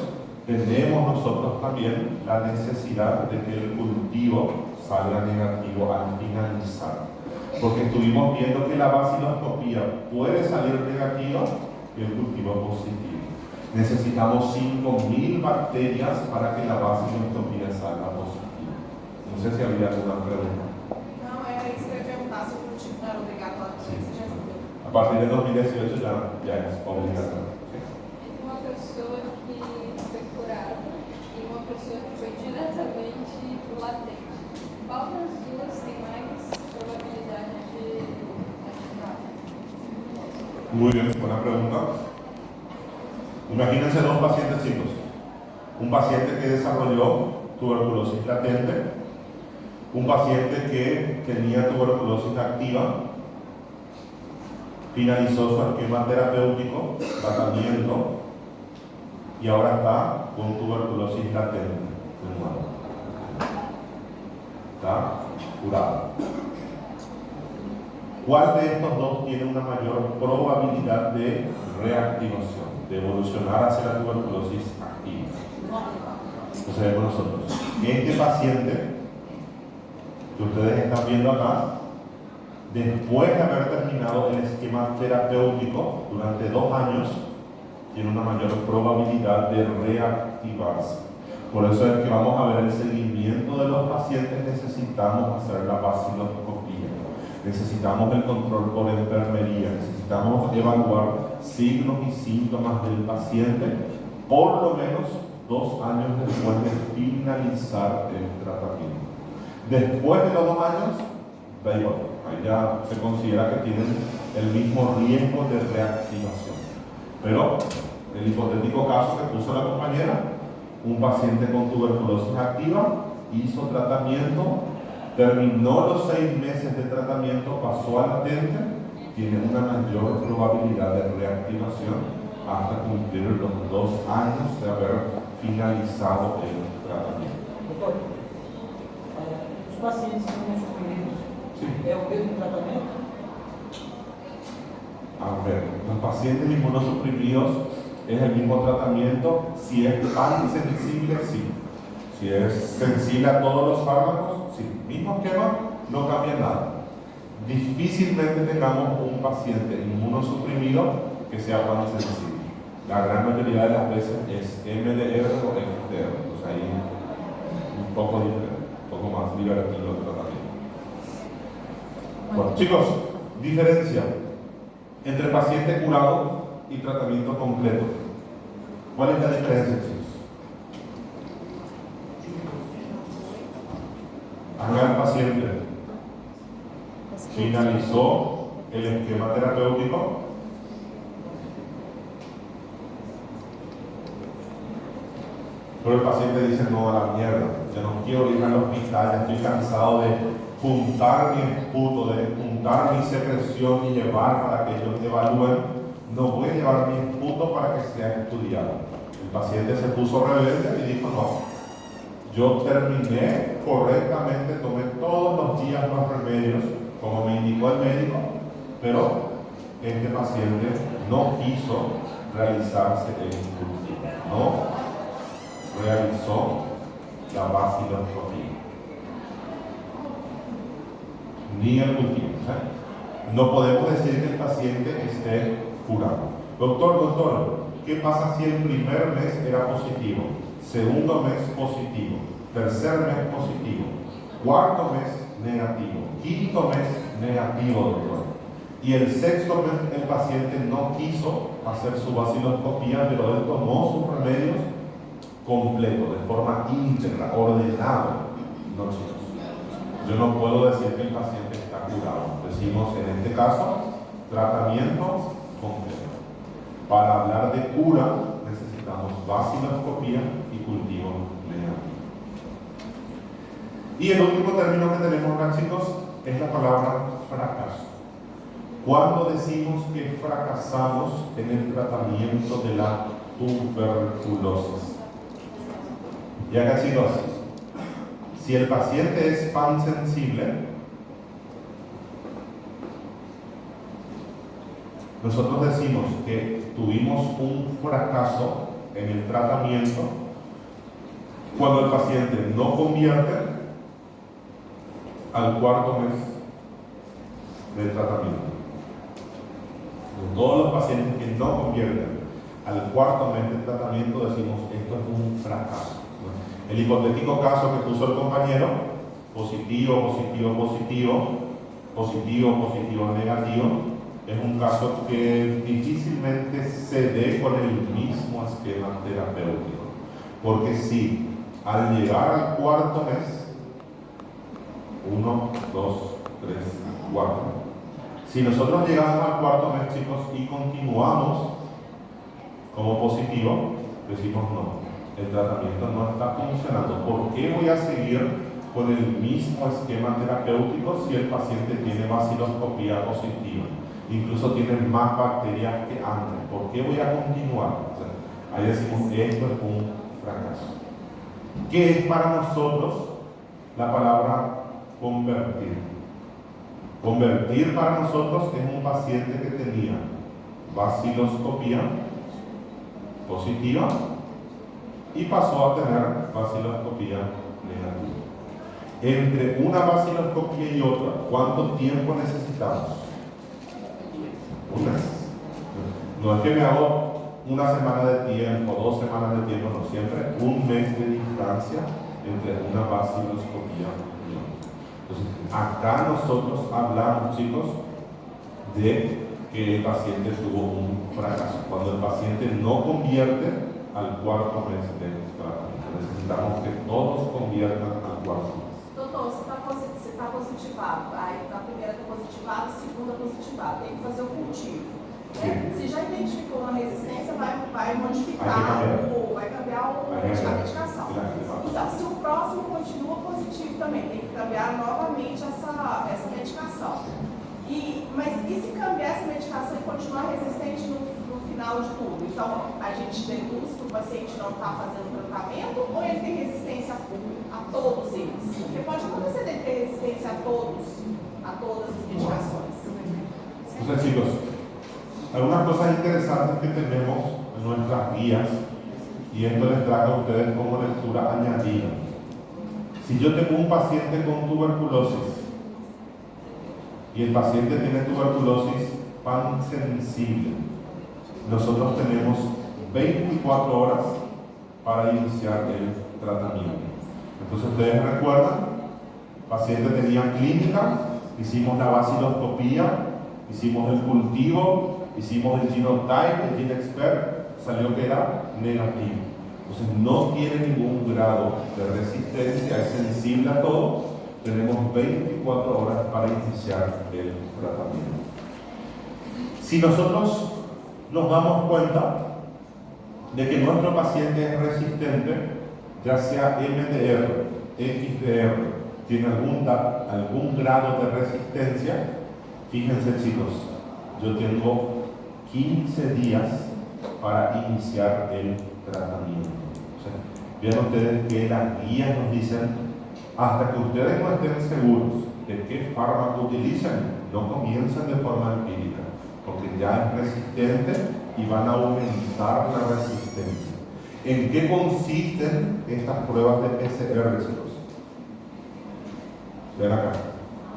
tenemos nosotros también la necesidad de que el cultivo salga negativo al finalizar. Porque estuvimos viendo que la baciloscopía puede salir negativa y el cultivo positivo. Necesitamos 5.000 bacterias para que la baciloscopía salga positiva. No sé si había alguna pregunta. Não, era isso que eu ia perguntar se o cultivo não era obrigatório. Sí. Você já respondeu. A partir de 2018 ya es obligatorio. Sí. Entre uma pessoa que foi curada e uma pessoa que foi diretamente pro latente, qual das duas tem mais probabilidade de ativar? Muy bien, buena pregunta. Imagínense 2 pacientes, chicos. Un paciente que desarrolló tuberculosis latente Un paciente que tenía tuberculosis activa, finalizó su esquema terapéutico, tratamiento, y ahora está con tuberculosis latente de nuevo. Está curado. ¿Cuál de estos dos tiene una mayor probabilidad de reactivación, de evolucionar hacia la tuberculosis activa? Entonces vemos nosotros. Este paciente que ustedes están viendo acá, después de haber terminado el esquema terapéutico durante 2 años, tiene una mayor probabilidad de reactivarse. Por eso es que vamos a ver el seguimiento de los pacientes. Necesitamos hacer la vaciloscopía, necesitamos el control por enfermería, necesitamos evaluar signos y síntomas del paciente por lo menos 2 años después de finalizar el tratamiento. Después de los 2 años, da igual, ahí ya se considera que tienen el mismo riesgo de reactivación. Pero el hipotético caso que puso la compañera, un paciente con tuberculosis activa, hizo tratamiento, terminó los 6 meses de tratamiento, pasó a latente, tiene una mayor probabilidad de reactivación hasta cumplir los 2 años de haber finalizado el tratamiento. Doutor, os pacientes imunossuprimidos, Sí. é o mesmo tratamento? A ver, los pacientes inmunosuprimidos es el mismo tratamiento. Si es pan sensible, sí. Si es sensible a todos los fármacos, sí. Mismo esquema, no cambia nada. Difícilmente tengamos un paciente inmunosuprimido que sea pan sensible. La gran mayoría de las veces es MDR o XDR. Entonces ahí un poco diferente, un poco más divertido el tratamiento. Bueno, chicos, diferencia entre paciente curado y tratamiento completo. ¿Cuál es la diferencia, chicos? Acá el paciente finalizó el esquema terapéutico, pero el paciente dice: no, a la mierda, ya no quiero ir al hospital, ya estoy cansado de juntar mi esputo, de juntar mi secreción y llevar para que ellos evalúen. No voy a llevar mi esputo para que sea estudiado. El paciente se puso rebelde y dijo: no, yo terminé correctamente, tomé todos los días los remedios como me indicó el médico, pero este paciente no quiso realizarse el cultivo, no realizó la vaciloscopía ni el cultivo. No podemos decir que el paciente esté curado. Doctor, ¿qué pasa si el primer mes era positivo, segundo mes positivo, tercer mes positivo, cuarto mes negativo, quinto mes negativo, doctor? Y el sexto mes el paciente no quiso hacer su vaciloscopía, pero él tomó sus remedios completo, de forma íntegra, ordenado. No, chicos, yo no puedo decir que el paciente está curado. Decimos en este caso tratamiento completo. Para hablar de cura necesitamos vaciloscopía y cultivo negativo. Y el último término que tenemos acá, chicos, es la palabra fracaso. Cuando decimos que fracasamos en el tratamiento de la tuberculosis. Y acá, chicos, si el paciente es pan sensible, nosotros decimos que tuvimos un fracaso en el tratamiento cuando el paciente no convierte al cuarto mes del tratamiento. Todos los pacientes que no convierten al cuarto mes del tratamiento decimos: esto es un fracaso. El hipotético caso que puso el compañero, positivo, negativo, es un caso que difícilmente se dé con el mismo esquema terapéutico. Porque si al llegar al cuarto mes, 1, 2, 3, 4, si nosotros llegamos al cuarto mes, chicos, y continuamos como positivo, decimos: no, el tratamiento no está funcionando. ¿Por qué voy a seguir con el mismo esquema terapéutico si el paciente tiene vaciloscopía positiva. Incluso tiene más bacterias que antes. ¿Por qué voy a continuar? O sea, ahí decimos, esto es un fracaso. ¿Qué es para nosotros la palabra convertir? Convertir para nosotros es un paciente que tenía vaciloscopía positiva y pasó a tener vaciloscopía negativa. Entre una vaciloscopía y otra, ¿cuánto tiempo necesitamos? Un mes. No es que me hago una semana de tiempo, 2 semanas de tiempo, no, siempre un mes de distancia entre una vaciloscopía y otra. Entonces, acá nosotros hablamos, chicos, de que el paciente tuvo un fracaso. Cuando el paciente no convierte al 4º mes de tratamiento. Necesitamos que todos conviertan al 4º mes. Doutor, você está positivado, aí a primeira está positivada, a segunda positivada, tem que fazer o cultivo. Né? Se já identificou uma resistência, vai modificar, vai cambiar a medicação. Então, se o próximo continua positivo também, tem que cambiar novamente essa medicação. Mas e se cambiar essa medicação e continuar resistente no final de tudo? Então, a gente deduz que o paciente não está fazendo tratamento ou ele tem resistência a todos eles? Porque pode acontecer dele ter resistência a todas as medicações. Entonces, chicos, algunas cosas interesantes que tenemos en nuestras guías, y esto les traigo a ustedes como lectura añadida. Si yo tengo un paciente con tuberculosis y el paciente tiene tuberculosis pansensible, nosotros tenemos 24 horas para iniciar el tratamiento. Entonces ustedes recuerdan, el paciente tenía clínica, hicimos la vaciloscopía, hicimos el cultivo, hicimos el genotype, el GeneXpert, salió que era negativo. Entonces no tiene ningún grado de resistencia, es sensible a todo. Tenemos 24 horas para iniciar el tratamiento. Si nosotros nos damos cuenta de que nuestro paciente es resistente, ya sea MDR, XDR, tiene algún grado de resistencia, fíjense chicos, yo tengo 15 días para iniciar el tratamiento. O sea, vean ustedes que las guías nos dicen, hasta que ustedes no estén seguros de qué fármaco utilizan, no comiencen de forma empírica, porque ya es resistente y van a aumentar la resistencia. ¿En qué consisten estas pruebas de PCR, chicos? Ven acá,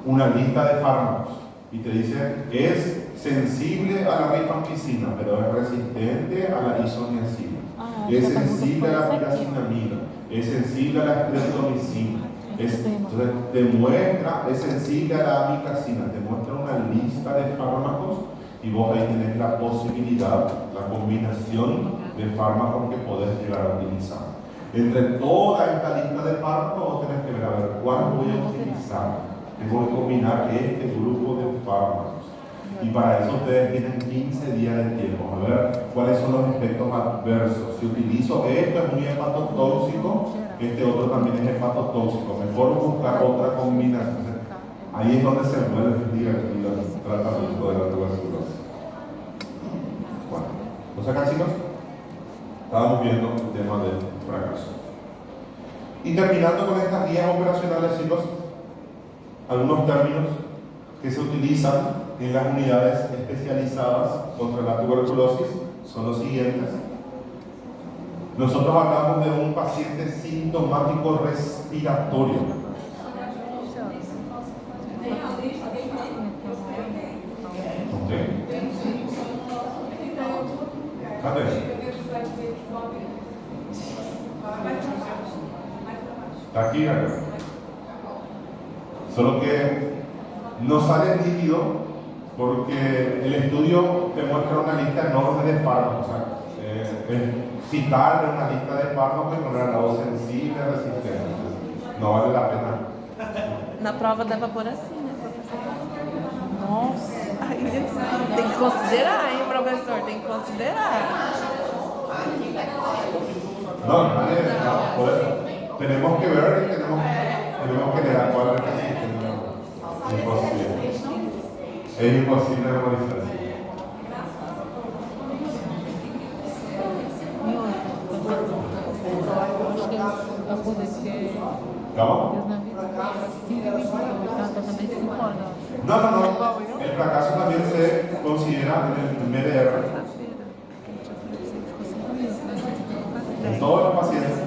una lista de fármacos y te dice que es sensible a la rifampicina, pero es resistente a la isoniazida, es sensible a la piracinamida, es sensible a la streptomicina. Entonces demuestra, es sensible a la amicacina, te muestra una lista de fármacos y vos ahí tenés la posibilidad, la combinación de fármacos que podés llegar a utilizar. Entre toda esta lista de fármacos vos tenés que ver, a ver, ¿cuál voy a utilizar? Tengo que combinar este grupo de fármacos. Y para eso ustedes tienen 15 días de tiempo. A ver cuáles son los efectos adversos. Si utilizo esto es muy hepatotóxico, este otro también es hepatotóxico. Mejor buscar otra combinación. Ahí es donde se mueve el tratamiento de la tuberculosis. Bueno, ¿los acá, chicos? Estábamos viendo el tema del fracaso. Y terminando con estas guías operacionales, chicos, algunos términos que se utilizan en las unidades especializadas contra la tuberculosis son los siguientes. Nosotros hablamos de un paciente sintomático respiratorio. Está aquí, acá. Solo que no sale nítido porque el estudio te muestra una lista enorme de fármacos. O sea, citar una lista de fármacos y poner grado sensible, resistente. No vale la pena. Na prova dava por assim, né, professor? Nossa, tem que considerar, hein, professor? Tem que considerar. No, tenemos que ver y tenemos Tenemos que leer cuál es la imposible. Es imposible memorizar. ¿Cómo? No, no, no. El fracaso también se considera en el MDR. En todos los pacientes.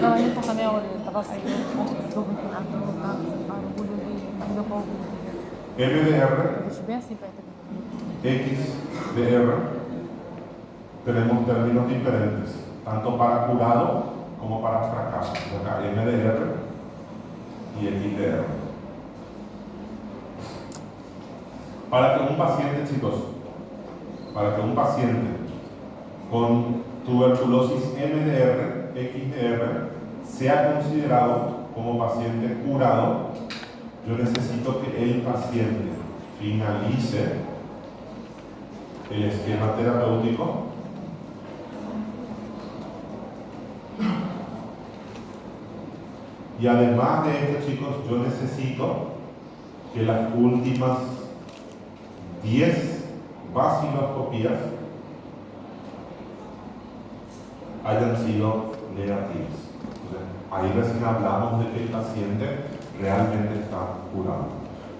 Não, ele tá também, olha, ele tava saindo MDR, bem assim perto. XDR, tenemos términos diferentes, tanto para curado como para fracaso. Acá MDR y XDR. Para que un paciente, chicos, para que un paciente con tuberculosis MDR, XDR, sea considerado como paciente curado, yo necesito que el paciente finalice el esquema terapéutico y además de esto, chicos, yo necesito que las últimas 10 vaciloscopías hayan sido negativas. Entonces, ahí recién hablamos de que el paciente realmente está curado.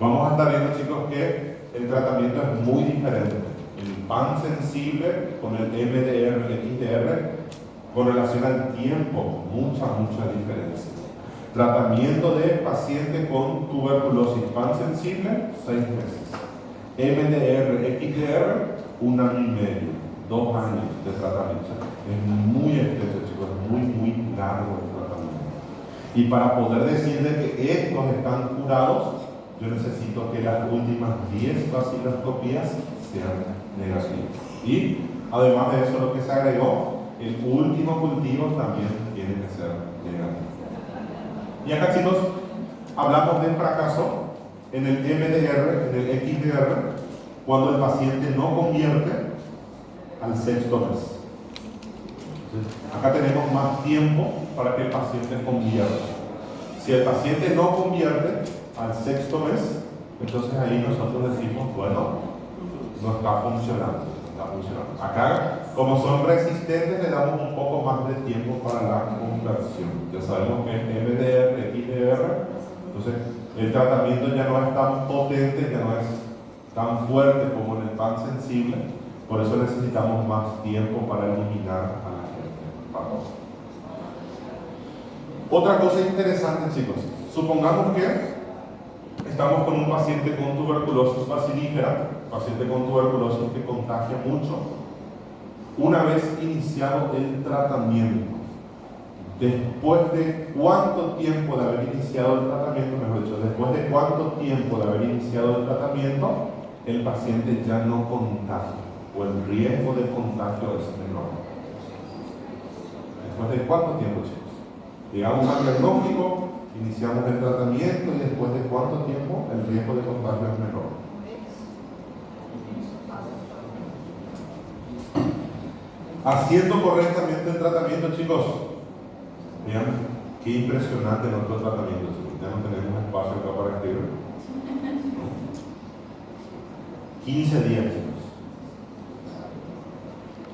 Vamos a estar viendo, chicos, que el tratamiento es muy diferente. El PAN sensible con el MDR, XDR, con relación al tiempo, mucha diferencia. Tratamiento de paciente con tuberculosis PAN sensible, 6 meses. MDR, XDR, 1 año y medio, 2 años de tratamiento. Es muy extenso, chicos, es muy largo el tratamiento. Y para poder decirle que estos están curados, yo necesito que las últimas 10 vaciloscopías sean negativas. Y además de eso, lo que se agregó, el último cultivo también tiene que ser negativo. Y acá, chicos, hablamos del fracaso en el MDR, en el XDR, cuando el paciente no convierte al 6º mes. Acá tenemos más tiempo para que el paciente convierta. Si el paciente no convierte al 6º mes, entonces ahí nosotros decimos, bueno, no está funcionando. Acá, como son resistentes, le damos un poco más de tiempo para la conversión. Ya sabemos que es MDR, XDR, entonces el tratamiento ya no es tan potente, ya no es tan fuerte como en el PAN sensible, por eso necesitamos más tiempo para eliminar a la gente. Vamos. Otra cosa interesante, chicos, supongamos que estamos con un paciente con tuberculosis bacilífera, paciente con tuberculosis que contagia mucho. Una vez iniciado el tratamiento, después de cuánto tiempo de haber iniciado el tratamiento, mejor dicho, después de cuánto tiempo de haber iniciado el tratamiento, el paciente ya no contagia, o el riesgo de contagio es menor. ¿Después de cuánto tiempo, chicos? Llegamos al diagnóstico, iniciamos el tratamiento y después de cuánto tiempo el riesgo de contagio es menor. Haciendo correctamente el tratamiento, chicos. Vean qué impresionante nuestro tratamiento, chicos. Ya no tenemos espacio acá para escribir. 15 días, chicos.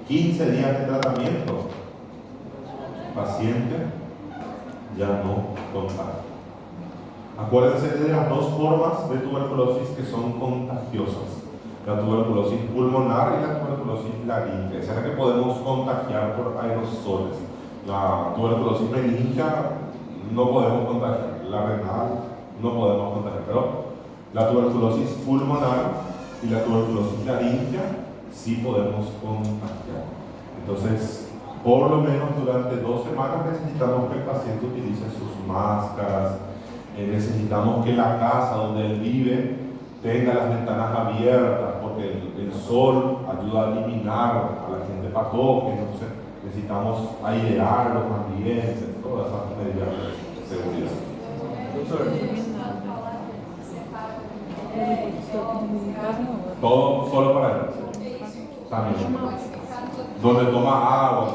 15 días de tratamiento. Paciente ya no contagia. Acuérdense de las dos formas de tuberculosis que son contagiosas: la tuberculosis pulmonar y la tuberculosis laríngea. Esa es la que podemos contagiar por aerosoles. La tuberculosis meningia no podemos contagiar, la renal no podemos contagiar, pero la tuberculosis pulmonar y la tuberculosis laríngea sí podemos contagiar. Entonces, por lo menos durante 2 semanas necesitamos que el paciente utilice sus máscaras, necesitamos que la casa donde él vive tenga las ventanas abiertas, porque el sol ayuda a eliminar a la gente patógena. Entonces necesitamos airear los ambientes, todas esas medidas de seguridad. Todo solo para él. También. Donde toma agua.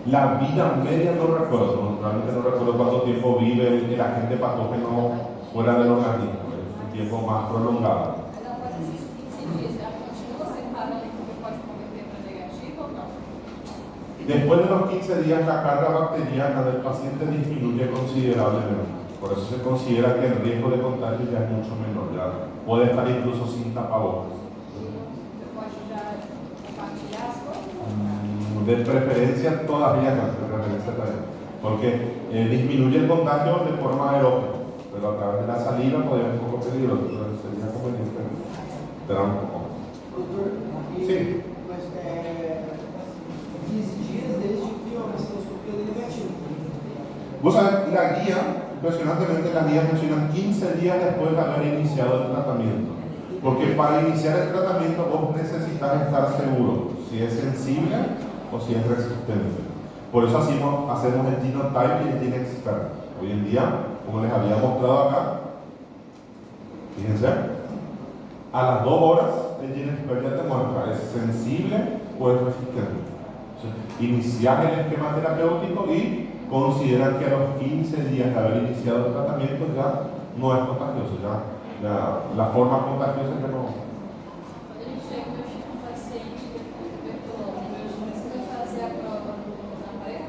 La vida media no recuerdo, realmente no recuerdo cuánto tiempo vive el agente patógeno fuera del organismo, es un tiempo más prolongado. Mas após esses 15 dias, ela continua separando porque pode converter para negativo ou não? Después de los 15 días, la carga bacteriana del paciente disminuye considerablemente. Por eso se considera que el riesgo de contagio ya es mucho menor, ya puede estar incluso sin tapabocas. Você pode já compartilhar as coisas? De preferencia todavía no, de preferencia todavía. Porque disminuye el contagio de forma aeróbica, pero a través de la salida podría ser un poco peligroso, pero sería conveniente esperar un poco. Doutor, Sim. mas 15 dias desde que a baciloscopia deu negativo. Vos sabés, la guía, impresionantemente las guías mencionan 15 días después de haber iniciado el tratamiento. Porque para iniciar el tratamiento vos necesitas estar seguro si es sensible o si es resistente. Por eso hacemos el genotype y el GeneXpert. Hoy en día, como les había mostrado acá, fíjense, a las 2 horas el GeneXpert ya te muestra es sensible o es resistente. Entonces, iniciar el esquema terapéutico y consideran que a los 15 días de haber iniciado el tratamiento ya no es contagioso, ya la forma contagiosa ya no. Quando a gente chega no paciente com tuberculose, você vai fazer a prova na prega?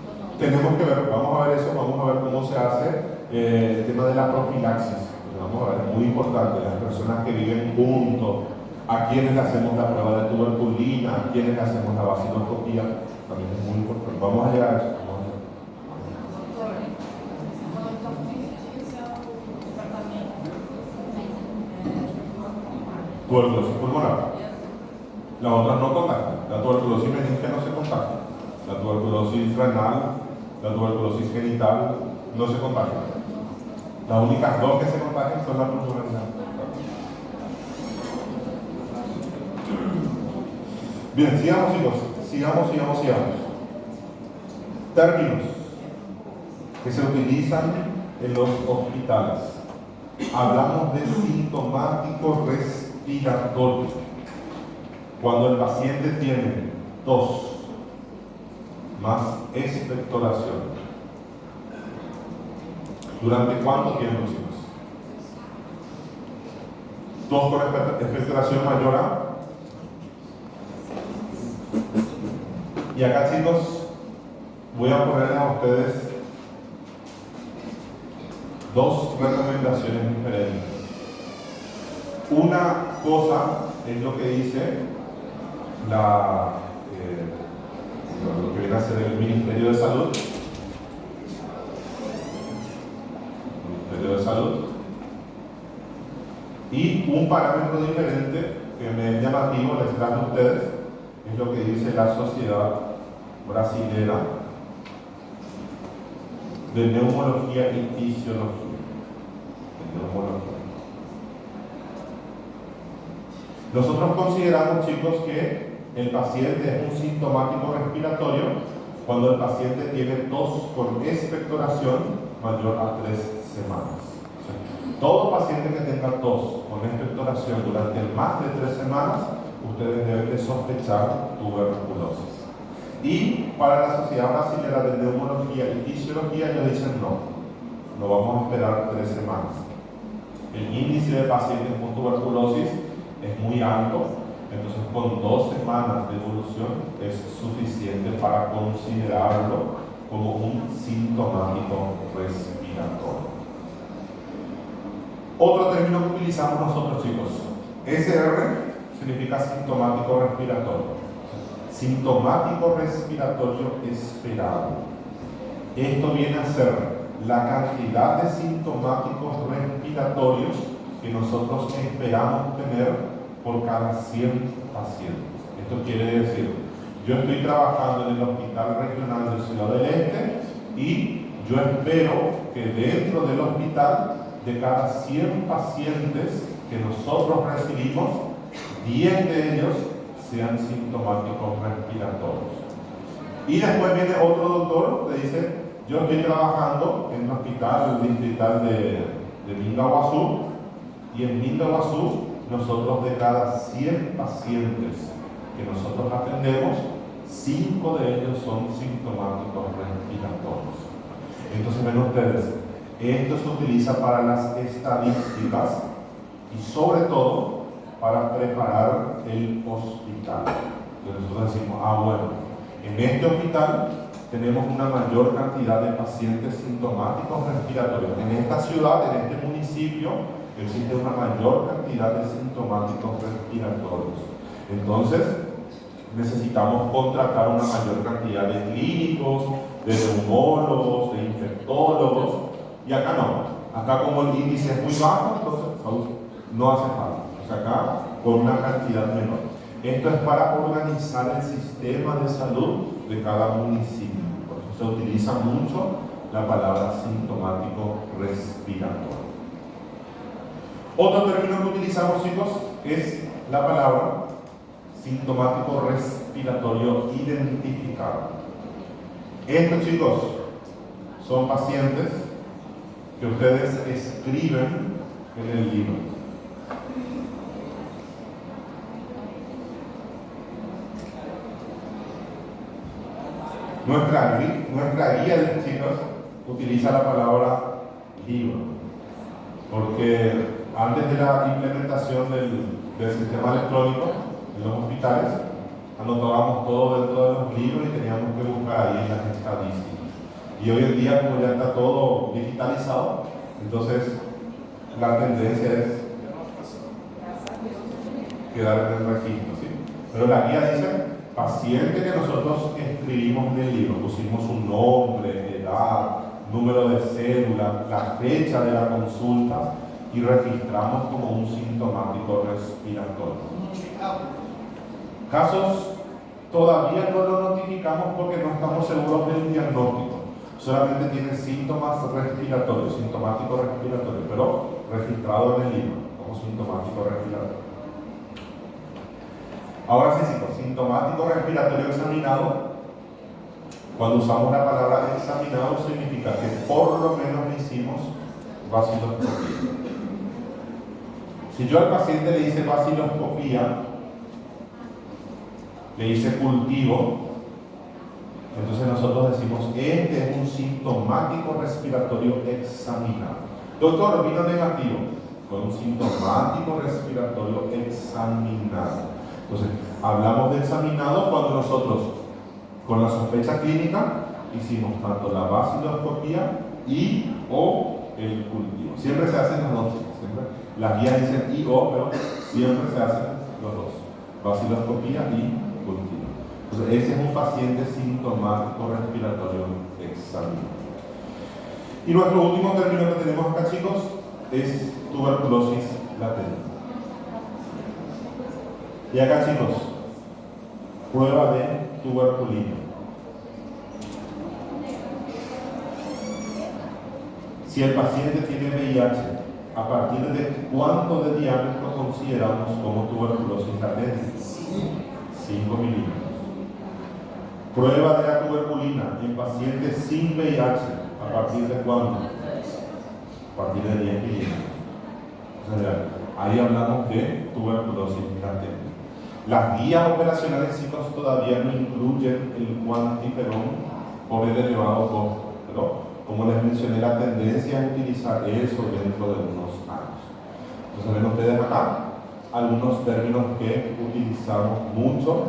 Ou não? Tenemos que ver, vamos a ver eso, vamos a ver cómo se hace el tema de la profilaxis. Vamos a ver, es muy importante, las personas que viven juntos, a quienes le hacemos la prueba de tuberculina, a quienes le hacemos la vaciloscopía, también es muy importante. Vamos a llegar a eso. Vamos a llegar. Doutor, quando está com 15 dias é o tratamento. Tuberculosis pulmonar. Las otras no contagian. La tuberculosis meningia no se contagia. La tuberculosis renal, la tuberculosis genital no se contagia. Las únicas dos que se contagian son la pulmonar. Bien, sigamos chicos. Sigamos. Términos que se utilizan en los hospitales. Hablamos de sintomático respiratorio. Cuando el paciente tiene tos más expectoración. ¿Durante cuánto tiempo, chicos? Tos con expectoración mayor a. Y acá, chicos, voy a ponerles a ustedes dos recomendaciones diferentes. Una cosa es lo que dice lo que viene a ser el Ministerio de Salud. Ministerio de Salud. Y un parámetro diferente que me es llamativo, les traje a ustedes, es lo que dice la Sociedad Brasilera de Neumología y Fisiología. Nosotros consideramos, chicos, que el paciente es un sintomático respiratorio cuando el paciente tiene tos con expectoración mayor a 3 semanas. O sea, todo paciente que tenga tos con expectoración durante más de 3 semanas, ustedes deben de sospechar tuberculosis. Y para la Sociedad Brasilera de Neumología y Fisiología ellos dicen no vamos a esperar 3 semanas. El índice de pacientes con tuberculosis es muy alto, entonces con 2 semanas de evolución es suficiente para considerarlo como un sintomático respiratorio. Otro término que utilizamos nosotros, chicos, SR significa sintomático respiratorio. Sintomático respiratorio esperado. Esto viene a ser la cantidad de sintomáticos respiratorios que nosotros esperamos tener por cada 100 pacientes. Esto quiere decir, yo estoy trabajando en el Hospital Regional de Ciudad del Este y yo espero que dentro del hospital, de cada 100 pacientes que nosotros recibimos, 10 de ellos sean sintomáticos respiratorios. Y después viene otro doctor que dice, yo estoy trabajando en un hospital distrital de Mingaguazú, y en Mingaguazú nosotros de cada 100 pacientes que nosotros atendemos, 5 de ellos son sintomáticos respiratorios. Entonces, ven ustedes, esto se utiliza para las estadísticas y sobre todo para preparar el hospital. Entonces nosotros decimos, bueno, en este hospital tenemos una mayor cantidad de pacientes sintomáticos respiratorios. En esta ciudad, en este municipio, existe una mayor cantidad de sintomáticos respiratorios. Entonces, necesitamos contratar una mayor cantidad de clínicos, de neumólogos, de infectólogos, y acá no. Acá como el índice es muy bajo, entonces no hace falta. O sea, acá con una cantidad menor. Esto es para organizar el sistema de salud de cada municipio. Por eso se utiliza mucho la palabra sintomático respiratorio. Otro término que utilizamos, chicos, es la palabra sintomático respiratorio identificado. Estos, chicos, son pacientes que ustedes escriben en el libro. Nuestra guía, chicos, utiliza la palabra libro, porque antes de la implementación del sistema electrónico en los hospitales, anotábamos todo dentro de los libros y teníamos que buscar ahí en las estadísticas. Y hoy en día, como ya está todo digitalizado, entonces la tendencia es quedar en el registro, ¿sí? Pero la guía dice, paciente que nosotros escribimos en el libro, pusimos su nombre, edad, número de cédula, la fecha de la consulta y registramos como un sintomático respiratorio. Casos todavía no lo notificamos porque no estamos seguros del diagnóstico. Solamente tiene síntomas respiratorios, sintomático respiratorio, pero registrado en el libro como sintomático respiratorio. Ahora sí, chicos, sintomático respiratorio examinado. Cuando usamos la palabra examinado significa que por lo menos le hicimos vaciloscopía. Si yo al paciente le hice vaciloscopía, le hice cultivo, entonces nosotros decimos, este es un sintomático respiratorio examinado. Doctor, vino negativo, fue un sintomático respiratorio examinado. Entonces, hablamos de examinado cuando nosotros, con la sospecha clínica, hicimos tanto la vaciloscopía y o el cultivo. Siempre se hacen las dos, siempre. Las guías dicen y o, pero siempre se hacen los dos, vaciloscopía y cultivo. Entonces, ese es un paciente sintomático respiratorio examinado. Y nuestro último término que tenemos acá, chicos, es tuberculosis latente. Y acá, chicos, prueba de tuberculina. Si el paciente tiene VIH, ¿a partir de cuánto de diámetro consideramos como tuberculosis latente? 5 milímetros. Prueba de la tuberculina en pacientes sin VIH, ¿a partir de cuánto? A partir de 10 milímetros. O sea, ahí hablamos de tuberculosis latente. Las guías operacionales, chicos, todavía no incluyen el cuantiferón por el elevado costo, pero como les mencioné, la tendencia es utilizar eso dentro de unos años. Entonces, ven ustedes acá algunos términos que utilizamos mucho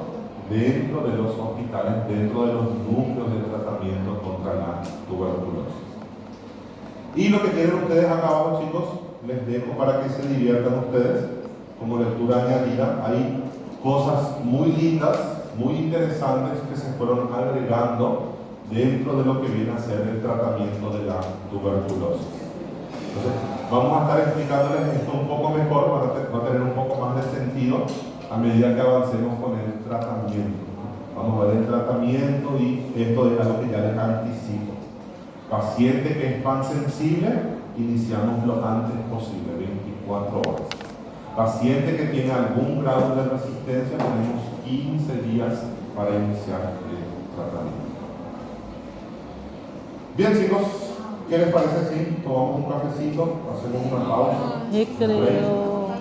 dentro de los hospitales, dentro de los núcleos de tratamiento contra la tuberculosis. Y lo que tienen ustedes acá abajo, chicos, les dejo para que se diviertan ustedes como lectura añadida. Hay cosas muy lindas, muy interesantes que se fueron agregando dentro de lo que viene a ser el tratamiento de la tuberculosis. Entonces, vamos a estar explicándoles esto un poco mejor, va a tener un poco más de sentido a medida que avancemos con el tratamiento. Vamos a ver el tratamiento y esto es algo que ya les anticipo. Paciente que es pansensible, iniciamos lo antes posible, 24 horas. Paciente que tiene algún grado de resistencia, tenemos 15 días para iniciar el tratamiento. Bien, chicos, ¿qué les parece si tomamos un cafecito, hacemos una pausa? Recreo.